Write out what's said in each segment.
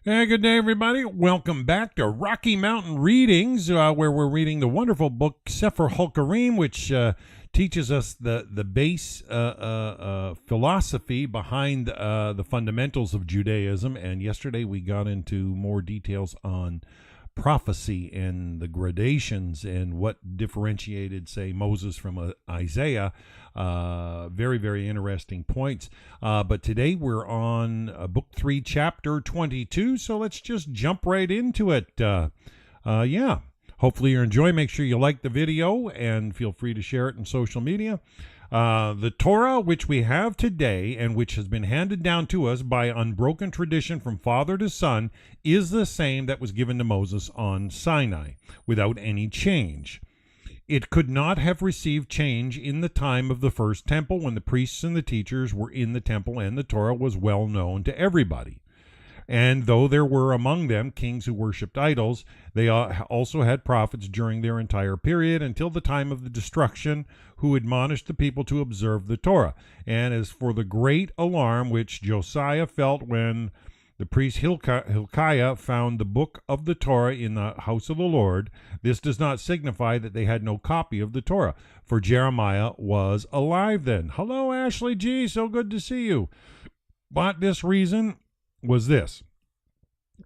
Hey, good day, everybody. Welcome back to Rocky Mountain Readings, where we're reading the wonderful book Sefer Halkkarim, which teaches us the base philosophy behind the fundamentals of Judaism. And yesterday we got into more details on prophecy and the gradations and what differentiated, say, Moses from Isaiah. Very, very interesting points. But today we're on book 3, chapter 22. So let's just jump right into it. Yeah. Hopefully you're enjoying. Make sure you like the video and feel free to share it in social media. The Torah, which we have today and which has been handed down to us by unbroken tradition from father to son, is the same that was given to Moses on Sinai, without any change. It could not have received change in the time of the first temple, when the priests and the teachers were in the temple and the Torah was well known to everybody. And though there were among them kings who worshipped idols, they also had prophets during their entire period until the time of the destruction, who admonished the people to observe the Torah. And as for the great alarm which Josiah felt when the priest Hilkiah found the book of the Torah in the house of the Lord, this does not signify that they had no copy of the Torah, for Jeremiah was alive then. Hello, Ashley G. So good to see you. But this reason was this: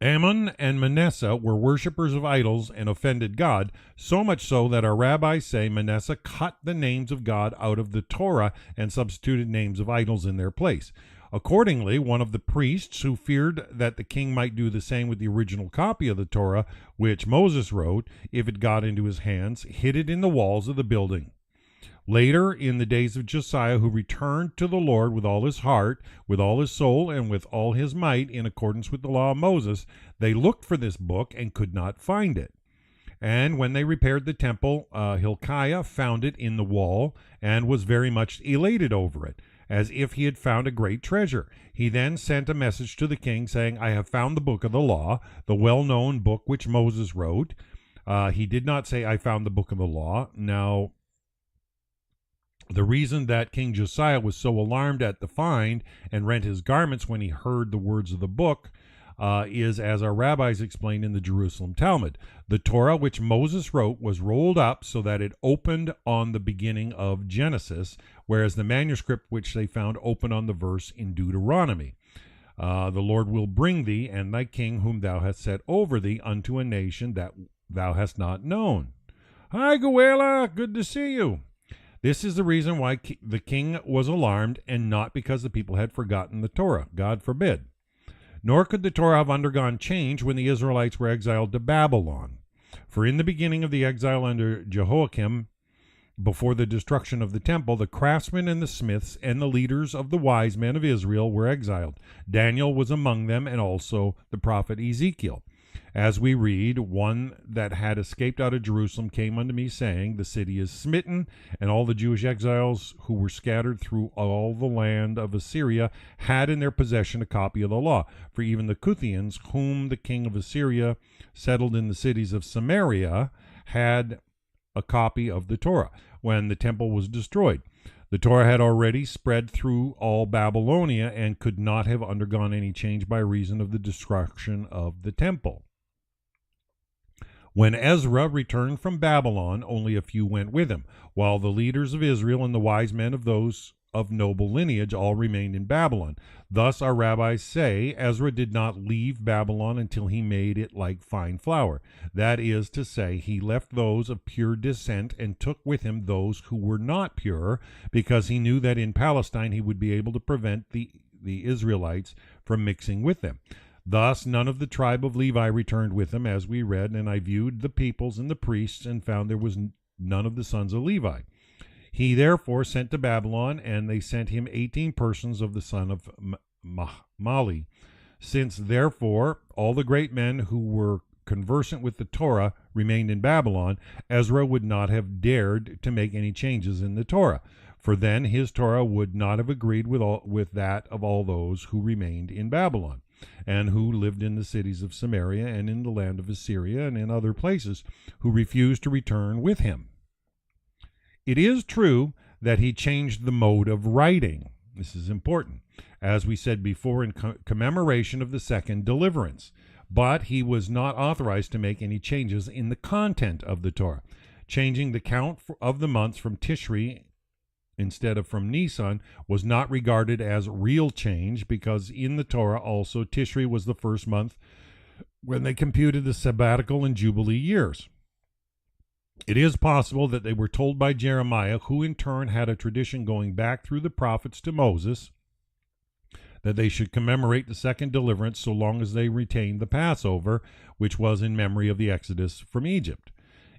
Ammon and Manasseh were worshippers of idols and offended God, so much so that our rabbis say Manasseh cut the names of God out of the Torah and substituted names of idols in their place. Accordingly, one of the priests, who feared that the king might do the same with the original copy of the Torah, which Moses wrote, if it got into his hands, hid it in the walls of the building. Later, in the days of Josiah, who returned to the Lord with all his heart, with all his soul, and with all his might, in accordance with the law of Moses, they looked for this book and could not find it. And when they repaired the temple, Hilkiah found it in the wall and was very much elated over it, as if he had found a great treasure. He then sent a message to the king, saying, I have found the book of the law, the well-known book which Moses wrote. He did not say, I found the book of the law. Now, the reason that King Josiah was so alarmed at the find and rent his garments when he heard the words of the book is, as our rabbis explained in the Jerusalem Talmud. The Torah which Moses wrote was rolled up so that it opened on the beginning of Genesis, whereas the manuscript which they found opened on the verse in Deuteronomy. The Lord will bring thee and thy king whom thou hast set over thee unto a nation that thou hast not known. Hi, Guela. Good to see you. This is the reason why the king was alarmed, and not because the people had forgotten the Torah. God forbid. Nor could the Torah have undergone change when the Israelites were exiled to Babylon. For in the beginning of the exile under Jehoiakim, before the destruction of the temple, the craftsmen and the smiths and the leaders of the wise men of Israel were exiled. Daniel was among them, and also the prophet Ezekiel. As we read, one that had escaped out of Jerusalem came unto me, saying, the city is smitten, and all the Jewish exiles who were scattered through all the land of Assyria had in their possession a copy of the law. For even the Cuthians, whom the king of Assyria settled in the cities of Samaria, had a copy of the Torah when the temple was destroyed. The Torah had already spread through all Babylonia and could not have undergone any change by reason of the destruction of the temple. When Ezra returned from Babylon, only a few went with him, while the leaders of Israel and the wise men of those of noble lineage all remained in Babylon. Thus our rabbis say Ezra did not leave Babylon until he made it like fine flour. That is to say, he left those of pure descent and took with him those who were not pure, because he knew that in Palestine he would be able to prevent the Israelites from mixing with them. Thus none of the tribe of Levi returned with him, as we read, and I viewed the peoples and the priests, and found there was none of the sons of Levi. He therefore sent to Babylon, and they sent him 18 persons of the son of Mali. Since therefore all the great men who were conversant with the Torah remained in Babylon, Ezra would not have dared to make any changes in the Torah, for then his Torah would not have agreed with that of all those who remained in Babylon, and who lived in the cities of Samaria and in the land of Assyria and in other places, who refused to return with him. It is true that he changed the mode of writing. This is important, as we said before, in commemoration of the second deliverance. but he was not authorized to make any changes in the content of the Torah. Changing the count of the months from Tishri instead of from Nisan was not regarded as real change, because in the Torah also Tishri was the first month when they computed the sabbatical and jubilee years. It is possible that they were told by Jeremiah, who in turn had a tradition going back through the prophets to Moses, that they should commemorate the second deliverance so long as they retained the Passover, which was in memory of the Exodus from Egypt,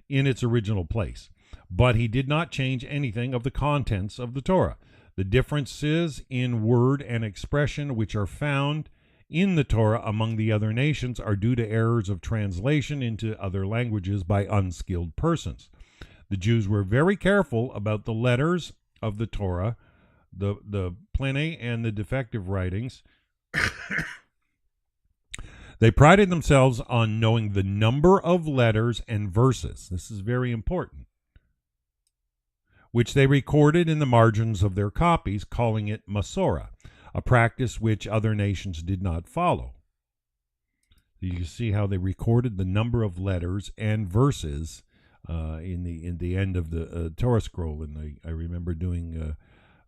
in its original place. But he did not change anything of the contents of the Torah. The differences in word and expression which are found in the Torah among the other nations are due to errors of translation into other languages by unskilled persons. The Jews were very careful about the letters of the Torah, the plene and the defective writings. They prided themselves on knowing the number of letters and verses. This is very important, which they recorded in the margins of their copies, calling it Masorah, a practice which other nations did not follow. You see how they recorded the number of letters and verses in the end of the Torah scroll. And I remember doing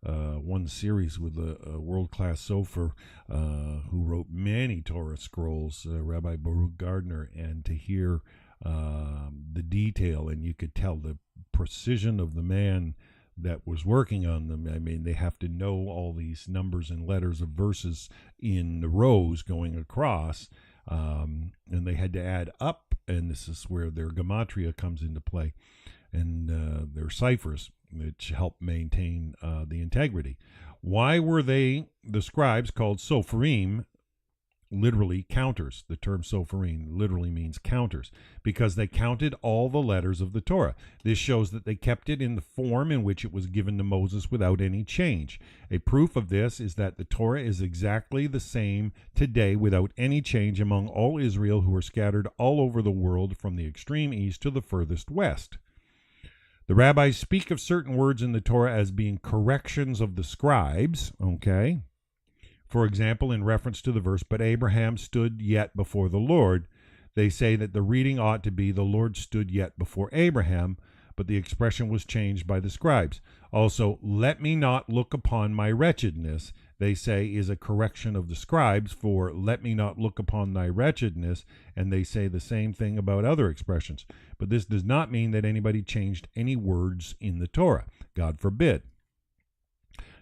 one series with a world-class Sefer who wrote many Torah scrolls, Rabbi Baruch Gardner, and to hear the detail, and you could tell the precision of the man that was working on them. I mean, they have to know all these numbers and letters of verses in the rows going across, and they had to add up, and this is where their gematria comes into play, and their ciphers, which help maintain the integrity. Why were they, the scribes, called Sopharim, literally counters? The term Sopharim literally means counters, because they counted all the letters of the Torah. This shows that they kept it in the form in which it was given to Moses without any change. A proof of this is that the Torah is exactly the same today without any change among all Israel, who are scattered all over the world from the extreme east to the furthest west. The rabbis speak of certain words in the Torah as being corrections of the scribes, okay? For example, in reference to the verse, "But Abraham stood yet before the Lord," they say that the reading ought to be, "The Lord stood yet before Abraham," but the expression was changed by the scribes. Also, "Let me not look upon my wretchedness," they say is a correction of the scribes for "Let me not look upon thy wretchedness," and they say the same thing about other expressions. But this does not mean that anybody changed any words in the Torah. God forbid.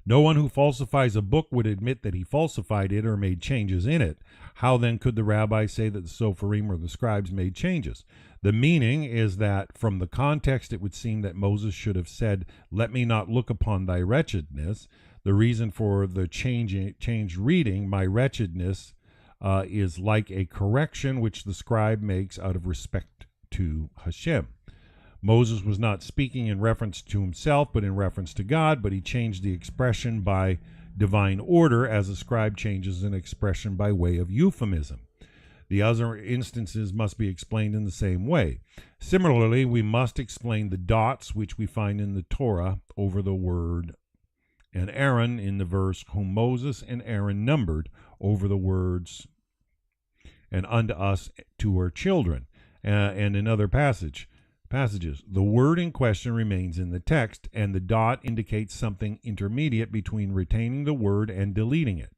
No one who falsifies a book would admit that he falsified it or made changes in it. How then could the rabbis say that the Sopharim or the scribes made changes? The meaning is that from the context it would seem that Moses should have said, "Let me not look upon thy wretchedness." The reason for the changed reading, "my wretchedness," is like a correction which the scribe makes out of respect to Hashem. Moses was not speaking in reference to himself, but in reference to God, but he changed the expression by divine order, as a scribe changes an expression by way of euphemism. The other instances must be explained in the same way. Similarly, we must explain the dots which we find in the Torah over the word "and Aaron" in the verse, "whom Moses and Aaron numbered," over the words "and unto us to our children," and in other passages. The word in question remains in the text, and the dot indicates something intermediate between retaining the word and deleting it.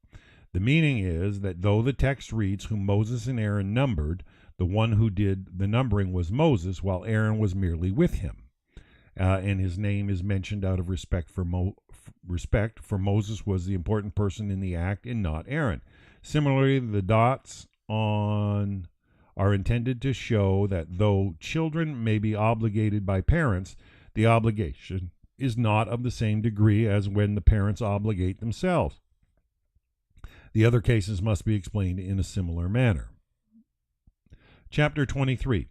The meaning is that though the text reads, "whom Moses and Aaron numbered," the one who did the numbering was Moses, while Aaron was merely with him. And his name is mentioned out of respect for Moses was the important person in the act and not Aaron. Similarly, the dots on are intended to show that though children may be obligated by parents, the obligation is not of the same degree as when the parents obligate themselves. The other cases must be explained in a similar manner. Chapter 23.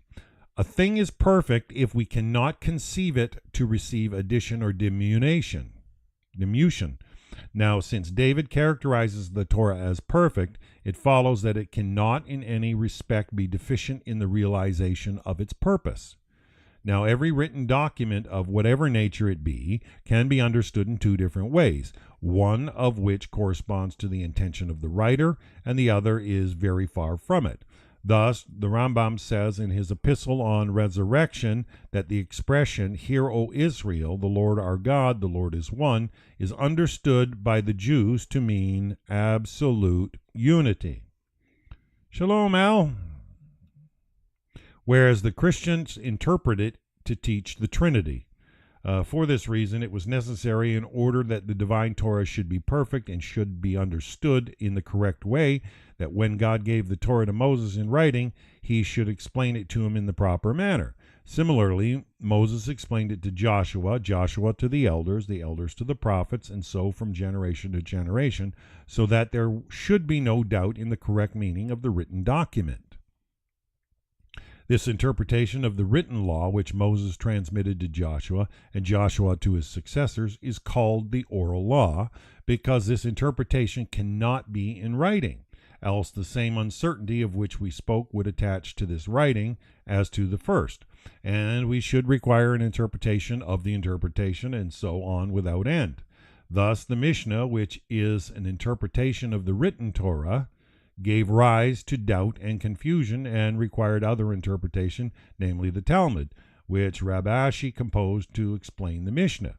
A thing is perfect if we cannot conceive it to receive addition or diminution. Now, since David characterizes the Torah as perfect, it follows that it cannot in any respect be deficient in the realization of its purpose. Now, every written document of whatever nature it be can be understood in two different ways, one of which corresponds to the intention of the writer, and the other is very far from it. Thus, the Rambam says in his epistle on resurrection that the expression, "Hear, O Israel, the Lord our God, the Lord is one," is understood by the Jews to mean absolute unity. Shalom, Al. Whereas the Christians interpret it to teach the Trinity. For this reason, it was necessary, in order that the divine Torah should be perfect and should be understood in the correct way, that when God gave the Torah to Moses in writing, he should explain it to him in the proper manner. Similarly, Moses explained it to Joshua, Joshua to the elders to the prophets, and so from generation to generation, so that there should be no doubt in the correct meaning of the written document. This interpretation of the written law, which Moses transmitted to Joshua and Joshua to his successors, is called the oral law, because this interpretation cannot be in writing, else the same uncertainty of which we spoke would attach to this writing as to the first, and we should require an interpretation of the interpretation, and so on without end. Thus the Mishnah, which is an interpretation of the written Torah, gave rise to doubt and confusion and required other interpretation, namely the Talmud, which Rabbi Ashi composed to explain the Mishnah.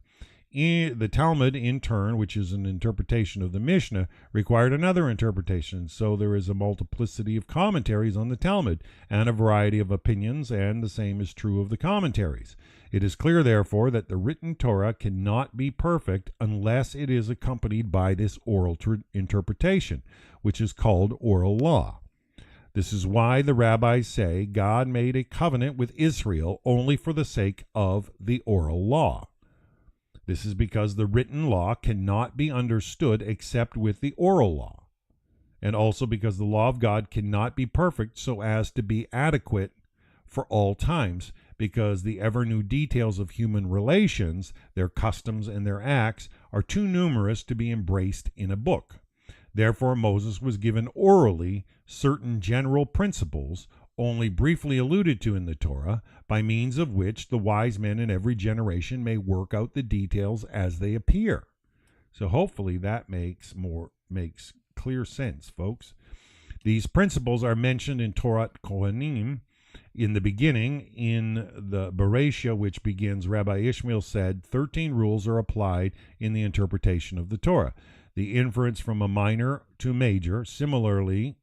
The Talmud, in turn, which is an interpretation of the Mishnah, required another interpretation, so there is a multiplicity of commentaries on the Talmud and a variety of opinions, and the same is true of the commentaries. It is clear, therefore, that the written Torah cannot be perfect unless it is accompanied by this oral interpretation, which is called oral law. This is why the rabbis say God made a covenant with Israel only for the sake of the oral law. This is because the written law cannot be understood except with the oral law, and also because the law of God cannot be perfect so as to be adequate for all times, because the ever-new details of human relations, their customs and their acts, are too numerous to be embraced in a book. Therefore, Moses was given orally certain general principles, only briefly alluded to in the Torah, by means of which the wise men in every generation may work out the details as they appear. So hopefully that makes clear sense, folks. These principles are mentioned in Torah Kohanim. In the beginning, in the Bereshia, which begins, Rabbi Ishmael said, 13 rules are applied in the interpretation of the Torah. The inference from a minor to major, similarity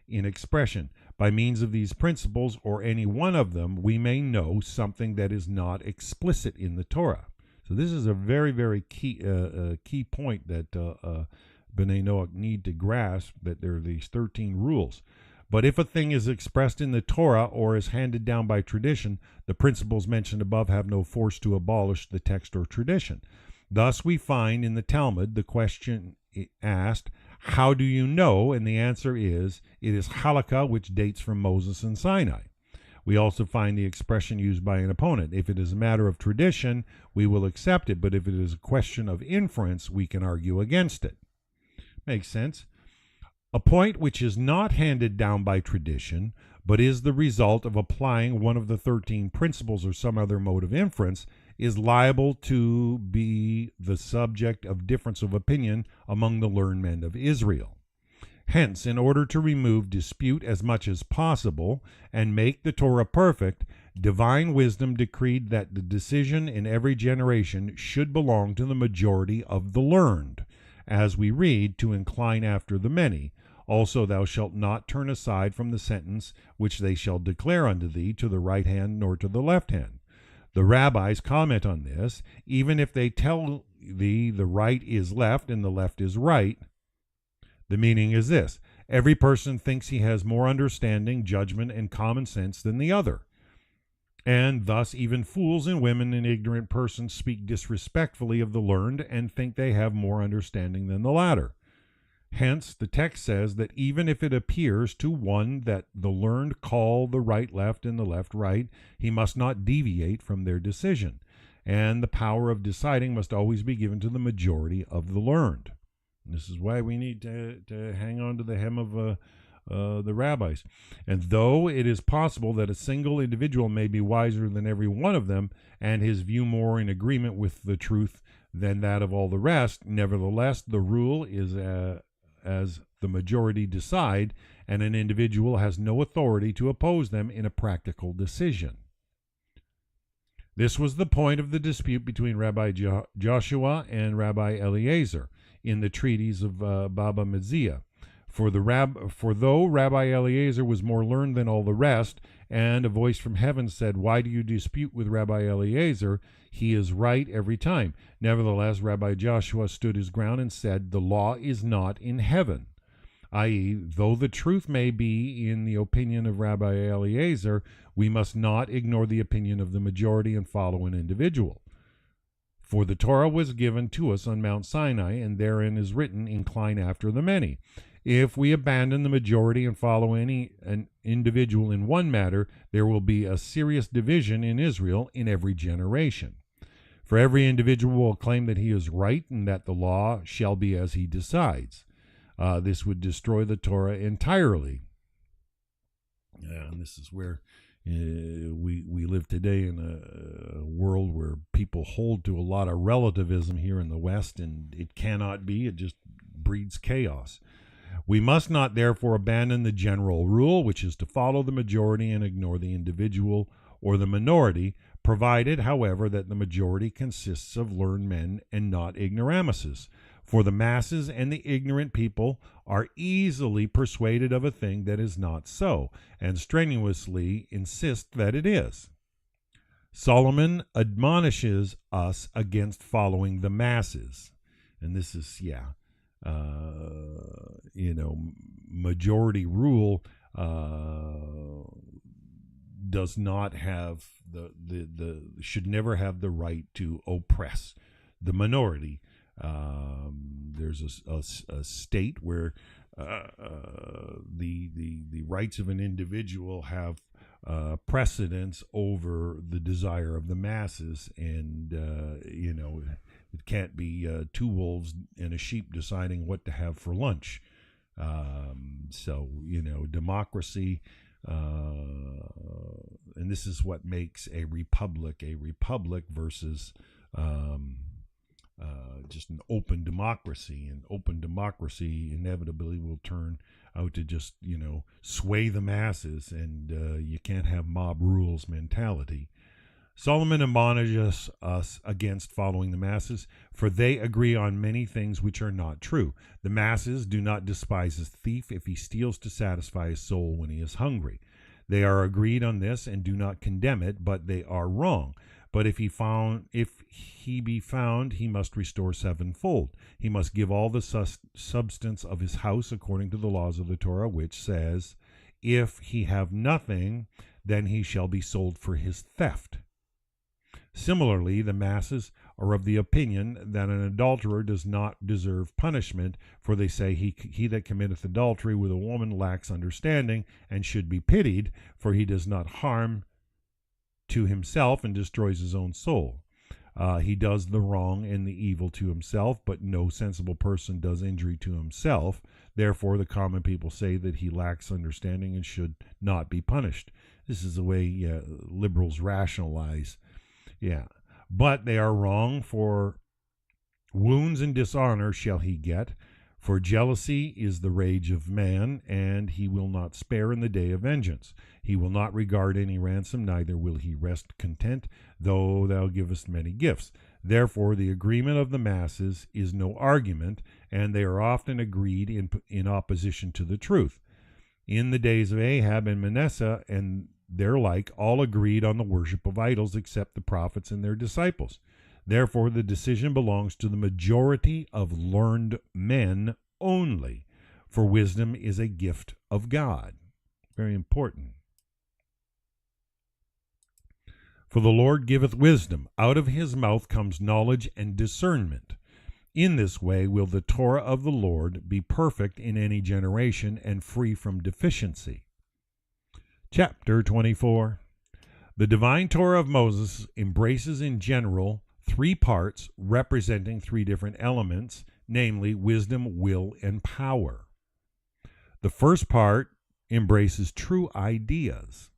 in expression. By means of these principles, or any one of them, we may know something that is not explicit in the Torah. So this is a very, very key point that B'nai Noach need to grasp, that there are these 13 rules. But if a thing is expressed in the Torah or is handed down by tradition, the principles mentioned above have no force to abolish the text or tradition. Thus we find in the Talmud the question asked, how do you know? And the answer is, it is halakha, which dates from Moses and Sinai. We also find the expression used by an opponent. If it is a matter of tradition, we will accept it, but if it is a question of inference, we can argue against it. Makes sense? A point which is not handed down by tradition, but is the result of applying one of the 13 principles or some other mode of inference, is liable to be the subject of difference of opinion among the learned men of Israel. Hence, in order to remove dispute as much as possible and make the Torah perfect, divine wisdom decreed that the decision in every generation should belong to the majority of the learned, as we read, to incline after the many. Also, thou shalt not turn aside from the sentence which they shall declare unto thee, to the right hand nor to the left hand. The rabbis comment on this. Even if they tell thee the right is left and the left is right, the meaning is this: every person thinks he has more understanding, judgment, and common sense than the other. And thus even fools and women and ignorant persons speak disrespectfully of the learned and think they have more understanding than the latter. Hence, the text says that even if it appears to one that the learned call the right left and the left right, he must not deviate from their decision, and the power of deciding must always be given to the majority of the learned. And this is why we need to hang on to the hem of the rabbis. And though it is possible that a single individual may be wiser than every one of them, and his view more in agreement with the truth than that of all the rest, nevertheless the rule is as the majority decide, and an individual has no authority to oppose them in a practical decision. This was the point of the dispute between Rabbi Joshua and Rabbi Eliezer in the treatise of Baba Metzia. For though Rabbi Eliezer was more learned than all the rest, and a voice from heaven said, "Why do you dispute with Rabbi Eliezer? He is right every time." Nevertheless, Rabbi Joshua stood his ground and said, "The law is not in heaven," i.e., though the truth may be in the opinion of Rabbi Eliezer, we must not ignore the opinion of the majority and follow an individual. For the Torah was given to us on Mount Sinai, and therein is written, "Incline after the many." If we abandon the majority and follow an individual in one matter, there will be a serious division in Israel in every generation. For every individual will claim that he is right and that the law shall be as he decides. This would destroy the Torah entirely. And this is where we live today in a world where people hold to a lot of relativism here in the West, and it cannot be. It just breeds chaos. We must not therefore abandon the general rule, which is to follow the majority and ignore the individual or the minority, provided, however, that the majority consists of learned men and not ignoramuses. For the masses and the ignorant people are easily persuaded of a thing that is not so, and strenuously insist that it is. Solomon admonishes us against following the masses. And this is, majority rule does not have should never have the right to oppress the minority. There's a state where the rights of an individual have precedence over the desire of the masses, and it can't be two wolves and a sheep deciding what to have for lunch. Democracy, and this is what makes a republic versus just an open democracy. And open democracy inevitably will turn out to just, sway the masses, and you can't have mob rules mentality. Solomon admonishes us against following the masses, for they agree on many things which are not true. The masses do not despise a thief if he steals to satisfy his soul when he is hungry. They are agreed on this and do not condemn it, but they are wrong. But if he be found, he must restore sevenfold. He must give all the substance of his house according to the laws of the Torah, which says, "If he have nothing, then he shall be sold for his theft." Similarly, the masses are of the opinion that an adulterer does not deserve punishment, for they say he that committeth adultery with a woman lacks understanding and should be pitied, for he does not harm to himself and destroys his own soul. He does the wrong and the evil to himself, but no sensible person does injury to himself. Therefore, the common people say that he lacks understanding and should not be punished. This is the way liberals rationalize. But they are wrong, for wounds and dishonor shall he get, for jealousy is the rage of man, and he will not spare in the day of vengeance. He will not regard any ransom, neither will he rest content, though thou givest many gifts. Therefore the agreement of the masses is no argument, and they are often agreed in opposition to the truth. In the days of Ahab and Manasseh and their like, all agreed on the worship of idols except the prophets and their disciples. Therefore, the decision belongs to the majority of learned men only, for wisdom is a gift of God. Very important. For the Lord giveth wisdom. Out of his mouth comes knowledge and discernment. In this way will the Torah of the Lord be perfect in any generation and free from deficiency. Chapter 24. The divine Torah of Moses embraces in general 3 parts representing 3 different elements, namely wisdom, will, and power. The first part embraces true ideas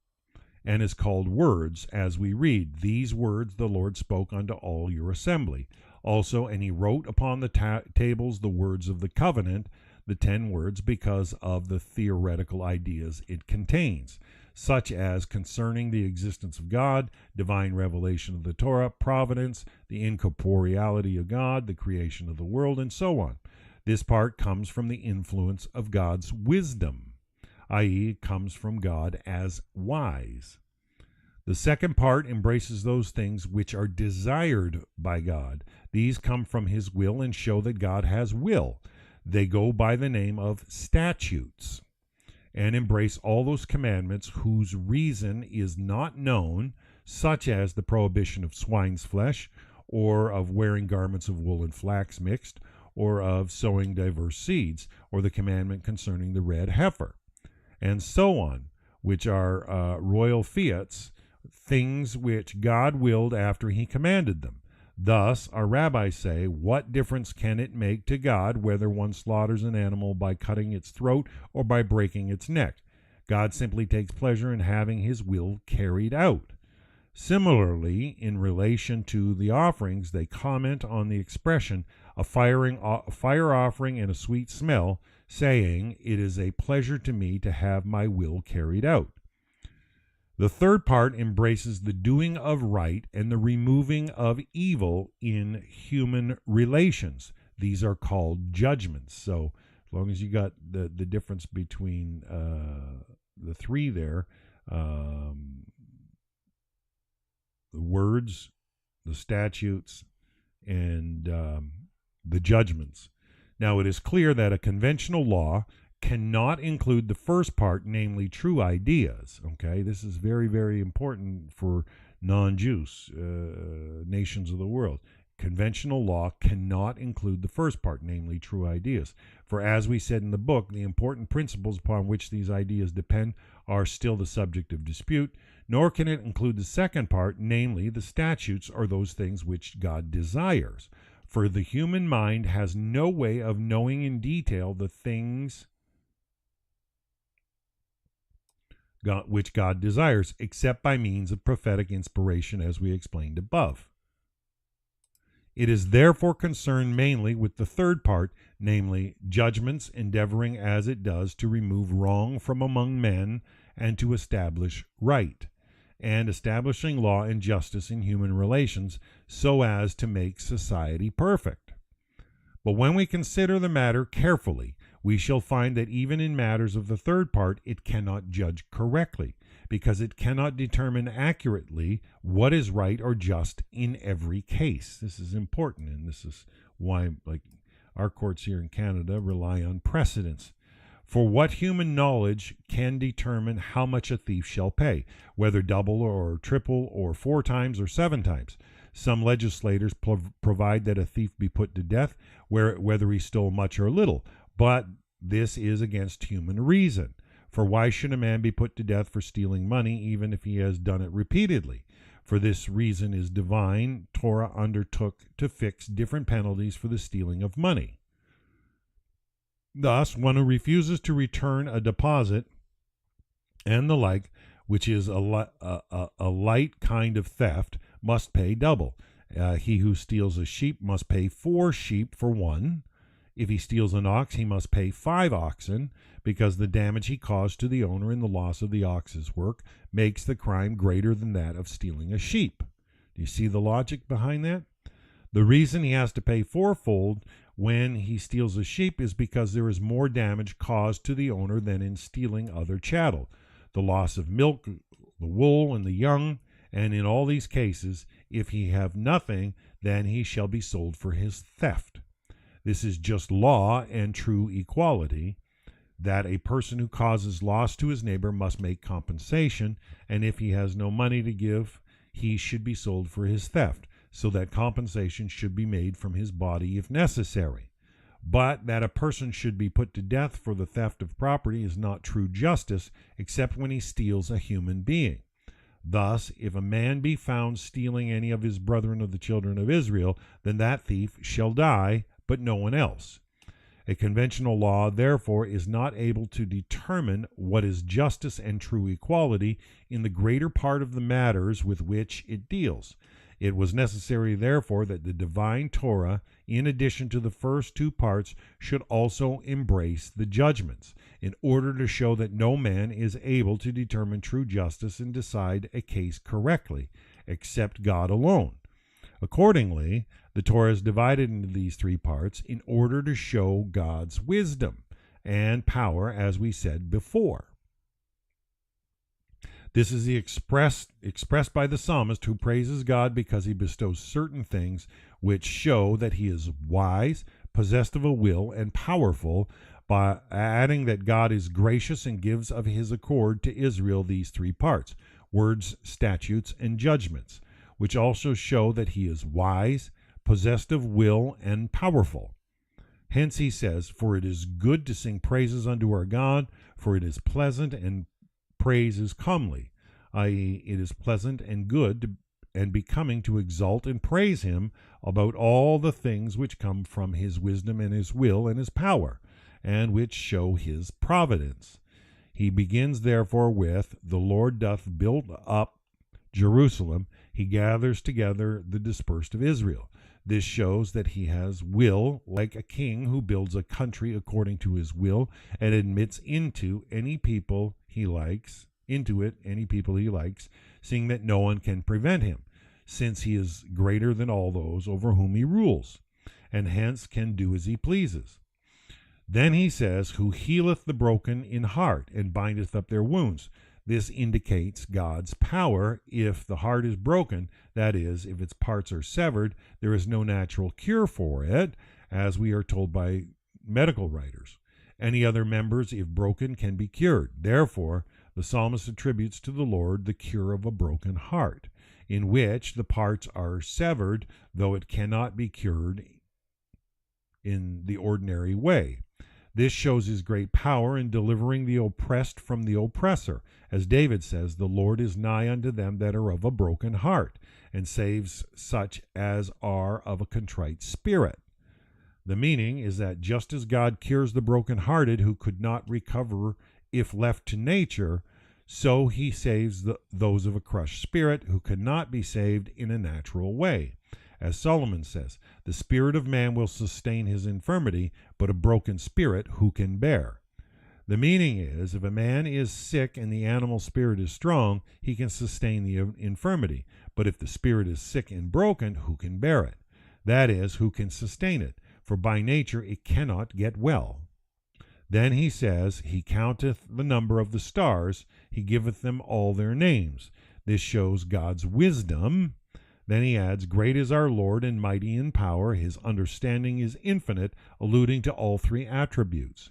and is called words, as we read, "These words the Lord spoke unto all your assembly." Also, and he wrote upon the tables the words of the covenant, the 10 words because of the theoretical ideas it contains, such as concerning the existence of God, divine revelation of the Torah, providence, the incorporeality of God, the creation of the world, and so on. This part comes from the influence of God's wisdom, i.e., it comes from God as wise. The second part embraces those things which are desired by God. These come from his will and show that God has will. They go by the name of statutes and embrace all those commandments whose reason is not known, such as the prohibition of swine's flesh, or of wearing garments of wool and flax mixed, or of sowing diverse seeds, or the commandment concerning the red heifer, and so on, which are royal fiats, things which God willed after he commanded them. Thus, our rabbis say, what difference can it make to God whether one slaughters an animal by cutting its throat or by breaking its neck? God simply takes pleasure in having his will carried out. Similarly, in relation to the offerings, they comment on the expression, a fire offering and a sweet smell, saying, it is a pleasure to me to have my will carried out. The third part embraces the doing of right and the removing of evil in human relations. These are called judgments. So as long as you got the difference between the three there, the words, the statutes, and the judgments. Now it is clear that a conventional law cannot include the first part, namely true ideas. Okay, this is very, very important for non-Jews, nations of the world. Conventional law cannot include the first part, namely true ideas. For as we said in the book, the important principles upon which these ideas depend are still the subject of dispute, nor can it include the second part, namely the statutes or those things which God desires. For the human mind has no way of knowing in detail the things which God desires, except by means of prophetic inspiration, as we explained above. It is therefore concerned mainly with the third part, namely judgments, endeavoring as it does to remove wrong from among men and to establish right, and establishing law and justice in human relations so as to make society perfect. But when we consider the matter carefully, we shall find that even in matters of the third part, it cannot judge correctly, because it cannot determine accurately what is right or just in every case. This is important, and this is why, like, our courts here in Canada rely on precedents. For what human knowledge can determine how much a thief shall pay, whether double or triple or 4 times or 7 times? Some legislators provide that a thief be put to death, whether he stole much or little. But this is against human reason. For why should a man be put to death for stealing money, even if he has done it repeatedly? For this reason is divine. Torah undertook to fix different penalties for the stealing of money. Thus, one who refuses to return a deposit and the like, which is a light kind of theft, must pay double. He who steals a sheep must pay 4 sheep for one. If he steals an ox, he must pay 5 oxen, because the damage he caused to the owner in the loss of the ox's work makes the crime greater than that of stealing a sheep. Do you see the logic behind that? The reason he has to pay 4-fold when he steals a sheep is because there is more damage caused to the owner than in stealing other chattel. The loss of milk, the wool, and the young, and in all these cases, if he have nothing, then he shall be sold for his theft. This is just law and true equality, that a person who causes loss to his neighbor must make compensation, and if he has no money to give, he should be sold for his theft, so that compensation should be made from his body if necessary. But that a person should be put to death for the theft of property is not true justice, except when he steals a human being. Thus, if a man be found stealing any of his brethren of the children of Israel, then that thief shall die, but no one else. A conventional law, therefore, is not able to determine what is justice and true equality in the greater part of the matters with which it deals. It was necessary, therefore, that the divine Torah, in addition to the first two parts, should also embrace the judgments, in order to show that no man is able to determine true justice and decide a case correctly, except God alone. Accordingly, the Torah is divided into these three parts in order to show God's wisdom and power, as we said before. This is expressed by the psalmist, who praises God because he bestows certain things which show that he is wise, possessed of a will, and powerful, by adding that God is gracious and gives of his accord to Israel these three parts: words, statutes, and judgments, which also show that he is wise, possessed of will, and powerful. Hence he says, "For it is good to sing praises unto our God, for it is pleasant, and praise is comely," i.e., it is pleasant and good and becoming to exalt and praise him about all the things which come from his wisdom and his will and his power, and which show his providence. He begins therefore with, "The Lord doth build up Jerusalem, he gathers together the dispersed of Israel." This shows that he has will, like a king who builds a country according to his will and admits into any people he likes, seeing that no one can prevent him, since he is greater than all those over whom he rules, and hence can do as he pleases. Then he says, "Who healeth the broken in heart, and bindeth up their wounds." This indicates God's power. If the heart is broken, that is, if its parts are severed, there is no natural cure for it, as we are told by medical writers. Any other members, if broken, can be cured. Therefore, the psalmist attributes to the Lord the cure of a broken heart, in which the parts are severed, though it cannot be cured in the ordinary way. This shows his great power in delivering the oppressed from the oppressor. As David says, "The Lord is nigh unto them that are of a broken heart, and saves such as are of a contrite spirit." The meaning is that just as God cures the brokenhearted who could not recover if left to nature, so he saves those of a crushed spirit who cannot be saved in a natural way. As Solomon says, "The spirit of man will sustain his infirmity, but a broken spirit who can bear?" The meaning is, if a man is sick and the animal spirit is strong, he can sustain the infirmity. But if the spirit is sick and broken, who can bear it? That is, who can sustain it? For by nature it cannot get well. Then he says, "He counteth the number of the stars, he giveth them all their names." This shows God's wisdom. Then he adds, "Great is our Lord and mighty in power, his understanding is infinite," alluding to all three attributes.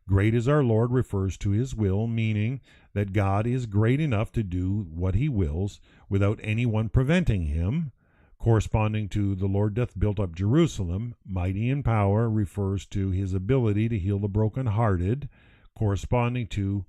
Great is our Lord refers to his will, meaning that God is great enough to do what he wills without anyone preventing him. Corresponding to "the Lord doth build up Jerusalem," mighty in power refers to his ability to heal the brokenhearted. Corresponding to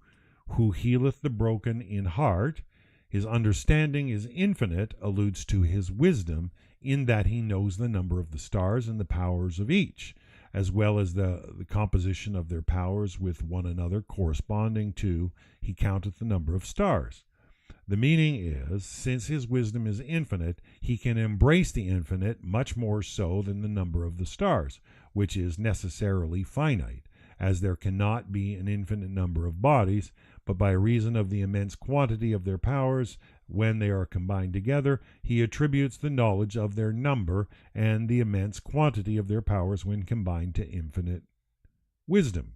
"who healeth the broken in heart," his understanding is infinite, alludes to his wisdom, in that he knows the number of the stars and the powers of each, as well as the composition of their powers with one another, corresponding to "he counteth the number of stars." The meaning is, since his wisdom is infinite, he can embrace the infinite much more so than the number of the stars, which is necessarily finite, as there cannot be an infinite number of bodies, but by reason of the immense quantity of their powers, when they are combined together, he attributes the knowledge of their number and the immense quantity of their powers when combined to infinite wisdom.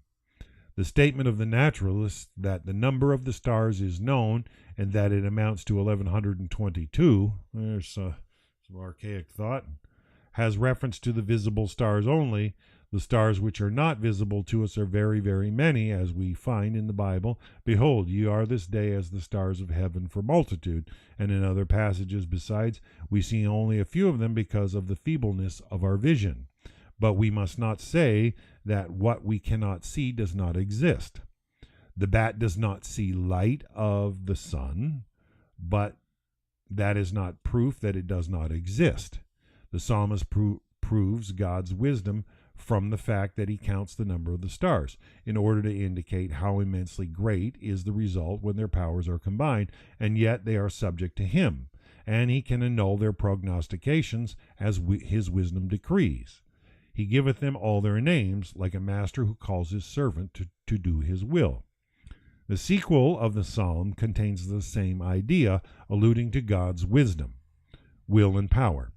The statement of the naturalists that the number of the stars is known and that it amounts to 1122, there's some archaic thought, has reference to the visible stars only. The stars which are not visible to us are very, very many, as we find in the Bible. "Behold, ye are this day as the stars of heaven for multitude." And in other passages besides, we see only a few of them because of the feebleness of our vision. But we must not say that what we cannot see does not exist. The bat does not see light of the sun, but that is not proof that it does not exist. The psalmist proves God's wisdom from the fact that he counts the number of the stars, in order to indicate how immensely great is the result when their powers are combined, and yet they are subject to him. and he can annul their prognostications as his wisdom decrees. He giveth them all their names, like a master who calls his servant to do his will. The sequel of the psalm contains the same idea, alluding to God's wisdom, will, and power.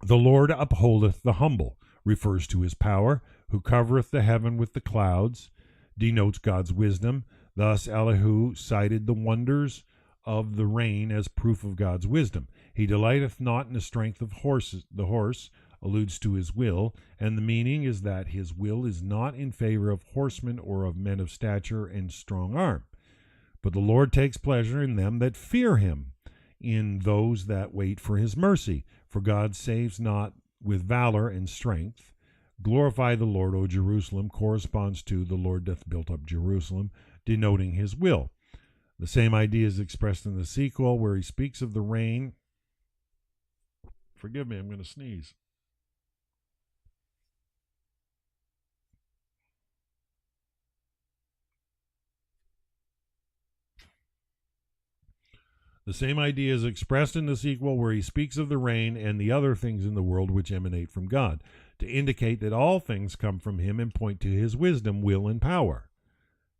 The Lord upholdeth the humble, refers to his power, who covereth the heaven with the clouds, denotes God's wisdom. Thus Elihu cited the wonders of the rain as proof of God's wisdom. He delighteth not in the strength of the horse, alludes to his will, and the meaning is that his will is not in favor of horsemen or of men of stature and strong arm. But the Lord takes pleasure in them that fear him, in those that wait for his mercy. For God saves not with valor and strength. Glorify the Lord, O Jerusalem, corresponds to the Lord doth build up Jerusalem, denoting his will. The same idea is expressed in the sequel, where he speaks of the rain. Forgive me, I'm going to sneeze. The same idea is expressed in the sequel, where he speaks of the rain and the other things in the world which emanate from God, to indicate that all things come from him and point to his wisdom, will, and power.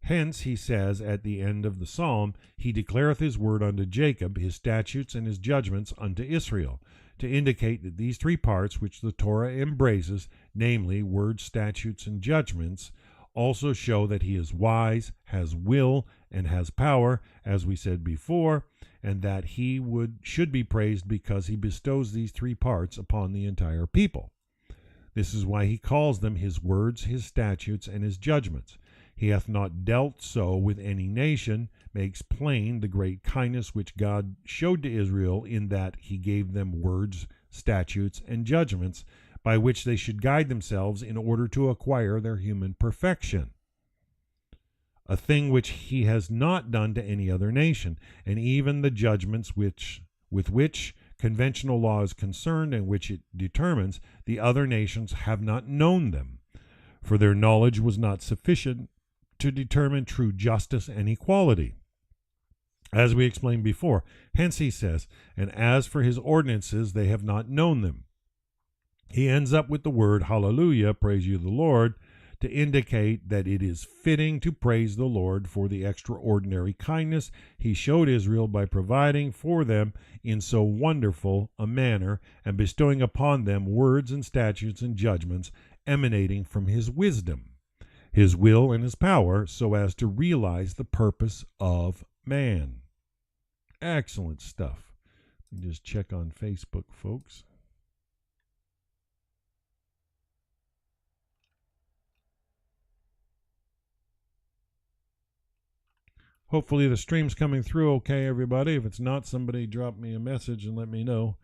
Hence, he says at the end of the psalm, he declareth his word unto Jacob, his statutes and his judgments unto Israel, to indicate that these three parts which the Torah embraces, namely words, statutes, and judgments, also show that he is wise, has will, and has power, as we said before, and that he should be praised because he bestows these three parts upon the entire people. This is why he calls them his words, his statutes, and his judgments. He hath not dealt so with any nation, makes plain the great kindness which God showed to Israel, in that he gave them words, statutes, and judgments, by which they should guide themselves in order to acquire their human perfection, a thing which he has not done to any other nation, and even the judgments with which conventional law is concerned and which it determines, the other nations have not known them, for their knowledge was not sufficient to determine true justice and equality, as we explained before. Hence he says, and as for his ordinances, they have not known them. He ends up with the word hallelujah, praise you the Lord, to indicate that it is fitting to praise the Lord for the extraordinary kindness he showed Israel by providing for them in so wonderful a manner and bestowing upon them words and statutes and judgments emanating from his wisdom, his will, and his power, so as to realize the purpose of man. Excellent stuff. Just check on Facebook, folks. Hopefully the stream's coming through okay, everybody. If it's not, somebody drop me a message and let me know.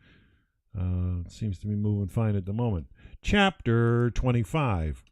It seems to be moving fine at the moment. Chapter 25.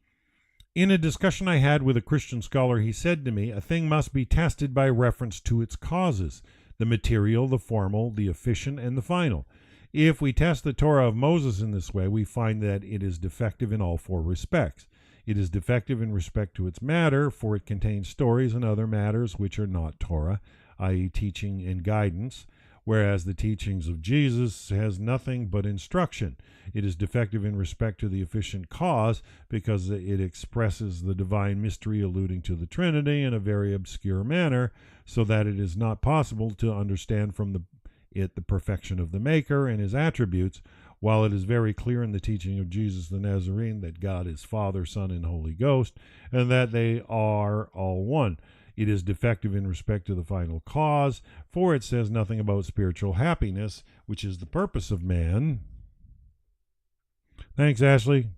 In a discussion I had with a Christian scholar, he said to me, a thing must be tested by reference to its causes, the material, the formal, the efficient, and the final. If we test the Torah of Moses in this way, we find that it is defective in all four respects. It is defective in respect to its matter, for it contains stories and other matters which are not Torah, i.e. teaching and guidance, whereas the teachings of Jesus has nothing but instruction. It is defective in respect to the efficient cause, because it expresses the divine mystery alluding to the Trinity in a very obscure manner, so that it is not possible to understand from the perfection of the Maker and his attributes, while it is very clear in the teaching of Jesus the Nazarene that God is Father, Son, and Holy Ghost, and that they are all one. It is defective in respect to the final cause, for it says nothing about spiritual happiness, which is the purpose of man. Thanks, Ashley.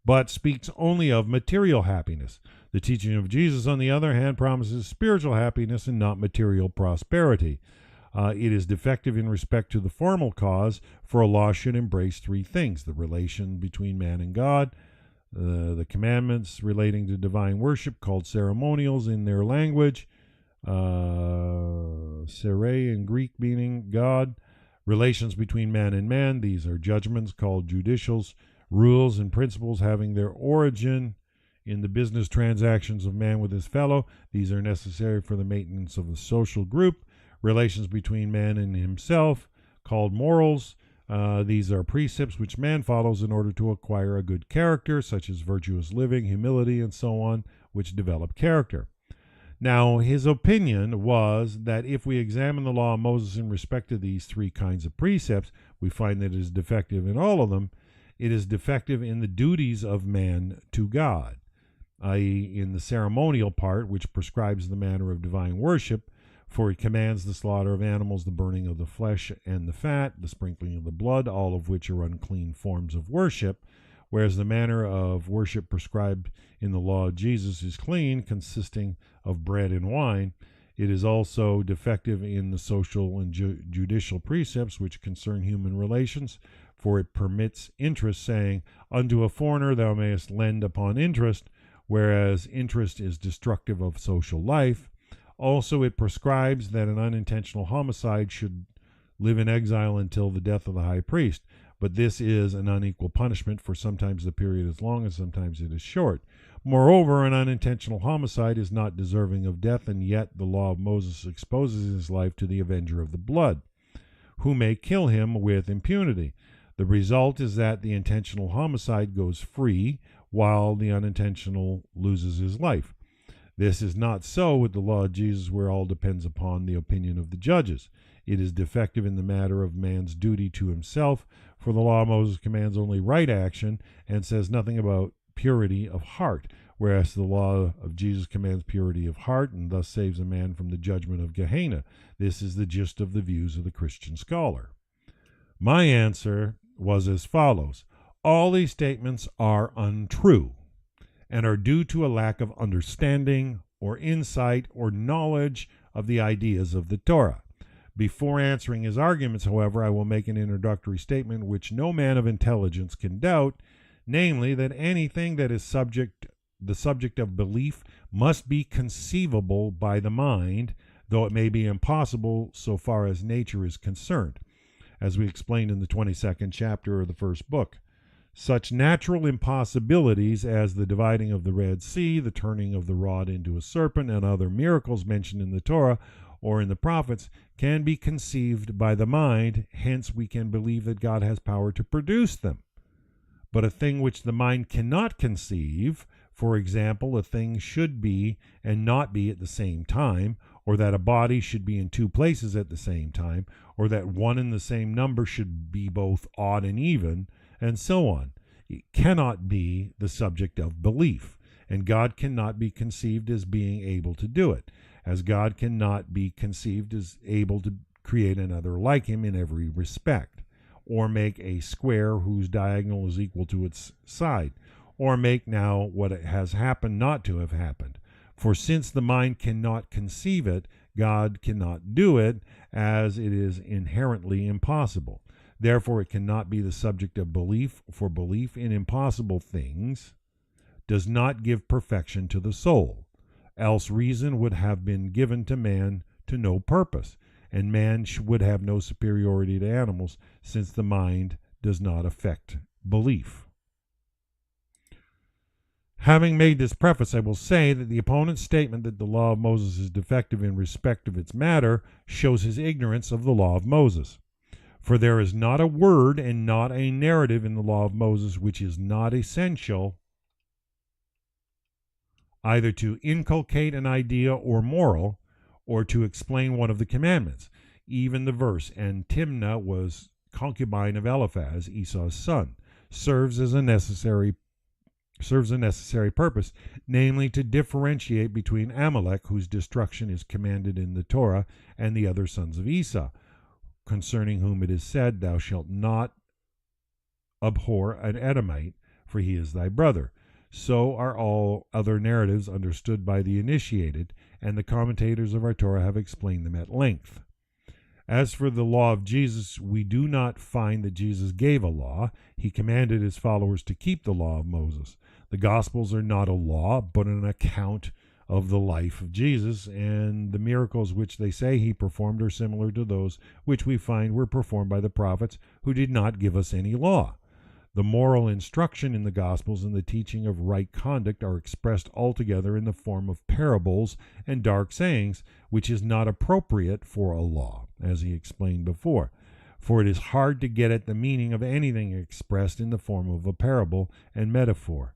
But speaks only of material happiness. The teaching of Jesus, on the other hand, promises spiritual happiness and not material prosperity. It is defective in respect to the formal cause, for a law should embrace three things: the relation between man and God, the commandments relating to divine worship, called ceremonials in their language, Sere in Greek meaning God, relations between man and man, these are judgments called judicials, rules and principles having their origin in the business transactions of man with his fellow, these are necessary for the maintenance of the social group, relations between man and himself, called morals. These are precepts which man follows in order to acquire a good character, such as virtuous living, humility, and so on, which develop character. Now, his opinion was that if we examine the law of Moses in respect to these three kinds of precepts, we find that it is defective in all of them. It is defective in the duties of man to God, i.e., in the ceremonial part, which prescribes the manner of divine worship, for it commands the slaughter of animals, the burning of the flesh and the fat, the sprinkling of the blood, all of which are unclean forms of worship, whereas the manner of worship prescribed in the law of Jesus is clean, consisting of bread and wine. It is also defective in the social and judicial precepts which concern human relations, for it permits interest, saying, "Unto a foreigner thou mayest lend upon interest," whereas interest is destructive of social life. Also, it prescribes that an unintentional homicide should live in exile until the death of the high priest. But this is an unequal punishment, for sometimes the period is long and sometimes it is short. Moreover, an unintentional homicide is not deserving of death, and yet the law of Moses exposes his life to the avenger of the blood, who may kill him with impunity. The result is that the intentional homicide goes free, while the unintentional loses his life. This is not so with the law of Jesus, where all depends upon the opinion of the judges. It is defective in the matter of man's duty to himself, for the law of Moses commands only right action and says nothing about purity of heart, whereas the law of Jesus commands purity of heart and thus saves a man from the judgment of Gehenna. This is the gist of the views of the Christian scholar. My answer was as follows: all these statements are untrue and are due to a lack of understanding or insight or knowledge of the ideas of the Torah. Before answering his arguments, however, I will make an introductory statement which no man of intelligence can doubt, namely that anything that is the subject of belief must be conceivable by the mind, though it may be impossible so far as nature is concerned, as we explained in the 22nd chapter of the first book. Such natural impossibilities as the dividing of the Red Sea, the turning of the rod into a serpent, and other miracles mentioned in the Torah or in the prophets can be conceived by the mind, hence we can believe that God has power to produce them. But a thing which the mind cannot conceive, for example, a thing should be and not be at the same time, or that a body should be in two places at the same time, or that one and the same number should be both odd and even, and so on. It cannot be the subject of belief, and God cannot be conceived as being able to do it, as God cannot be conceived as able to create another like him in every respect, or make a square whose diagonal is equal to its side, or make now what has happened not to have happened. For since the mind cannot conceive it, God cannot do it, as it is inherently impossible. Therefore it cannot be the subject of belief, for belief in impossible things does not give perfection to the soul. Else reason would have been given to man to no purpose, and man would have no superiority to animals, since the mind does not affect belief. Having made this preface, I will say that the opponent's statement that the law of Moses is defective in respect of its matter shows his ignorance of the law of Moses. For there is not a word and not a narrative in the law of Moses which is not essential either to inculcate an idea or moral, or to explain one of the commandments. Even the verse, "And Timnah was concubine of Eliphaz, Esau's son," serves a necessary purpose, namely to differentiate between Amalek, whose destruction is commanded in the Torah, and the other sons of Esau, concerning whom it is said, "Thou shalt not abhor an Edomite, for he is thy brother." So are all other narratives understood by the initiated, and the commentators of our Torah have explained them at length. As for the law of Jesus, we do not find that Jesus gave a law. He commanded his followers to keep the law of Moses. The Gospels are not a law, but an account of the life of Jesus, and the miracles which they say he performed are similar to those which we find were performed by the prophets, who did not give us any law. The moral instruction in the Gospels and the teaching of right conduct are expressed altogether in the form of parables and dark sayings, which is not appropriate for a law, as he explained before. For it is hard to get at the meaning of anything expressed in the form of a parable and metaphor.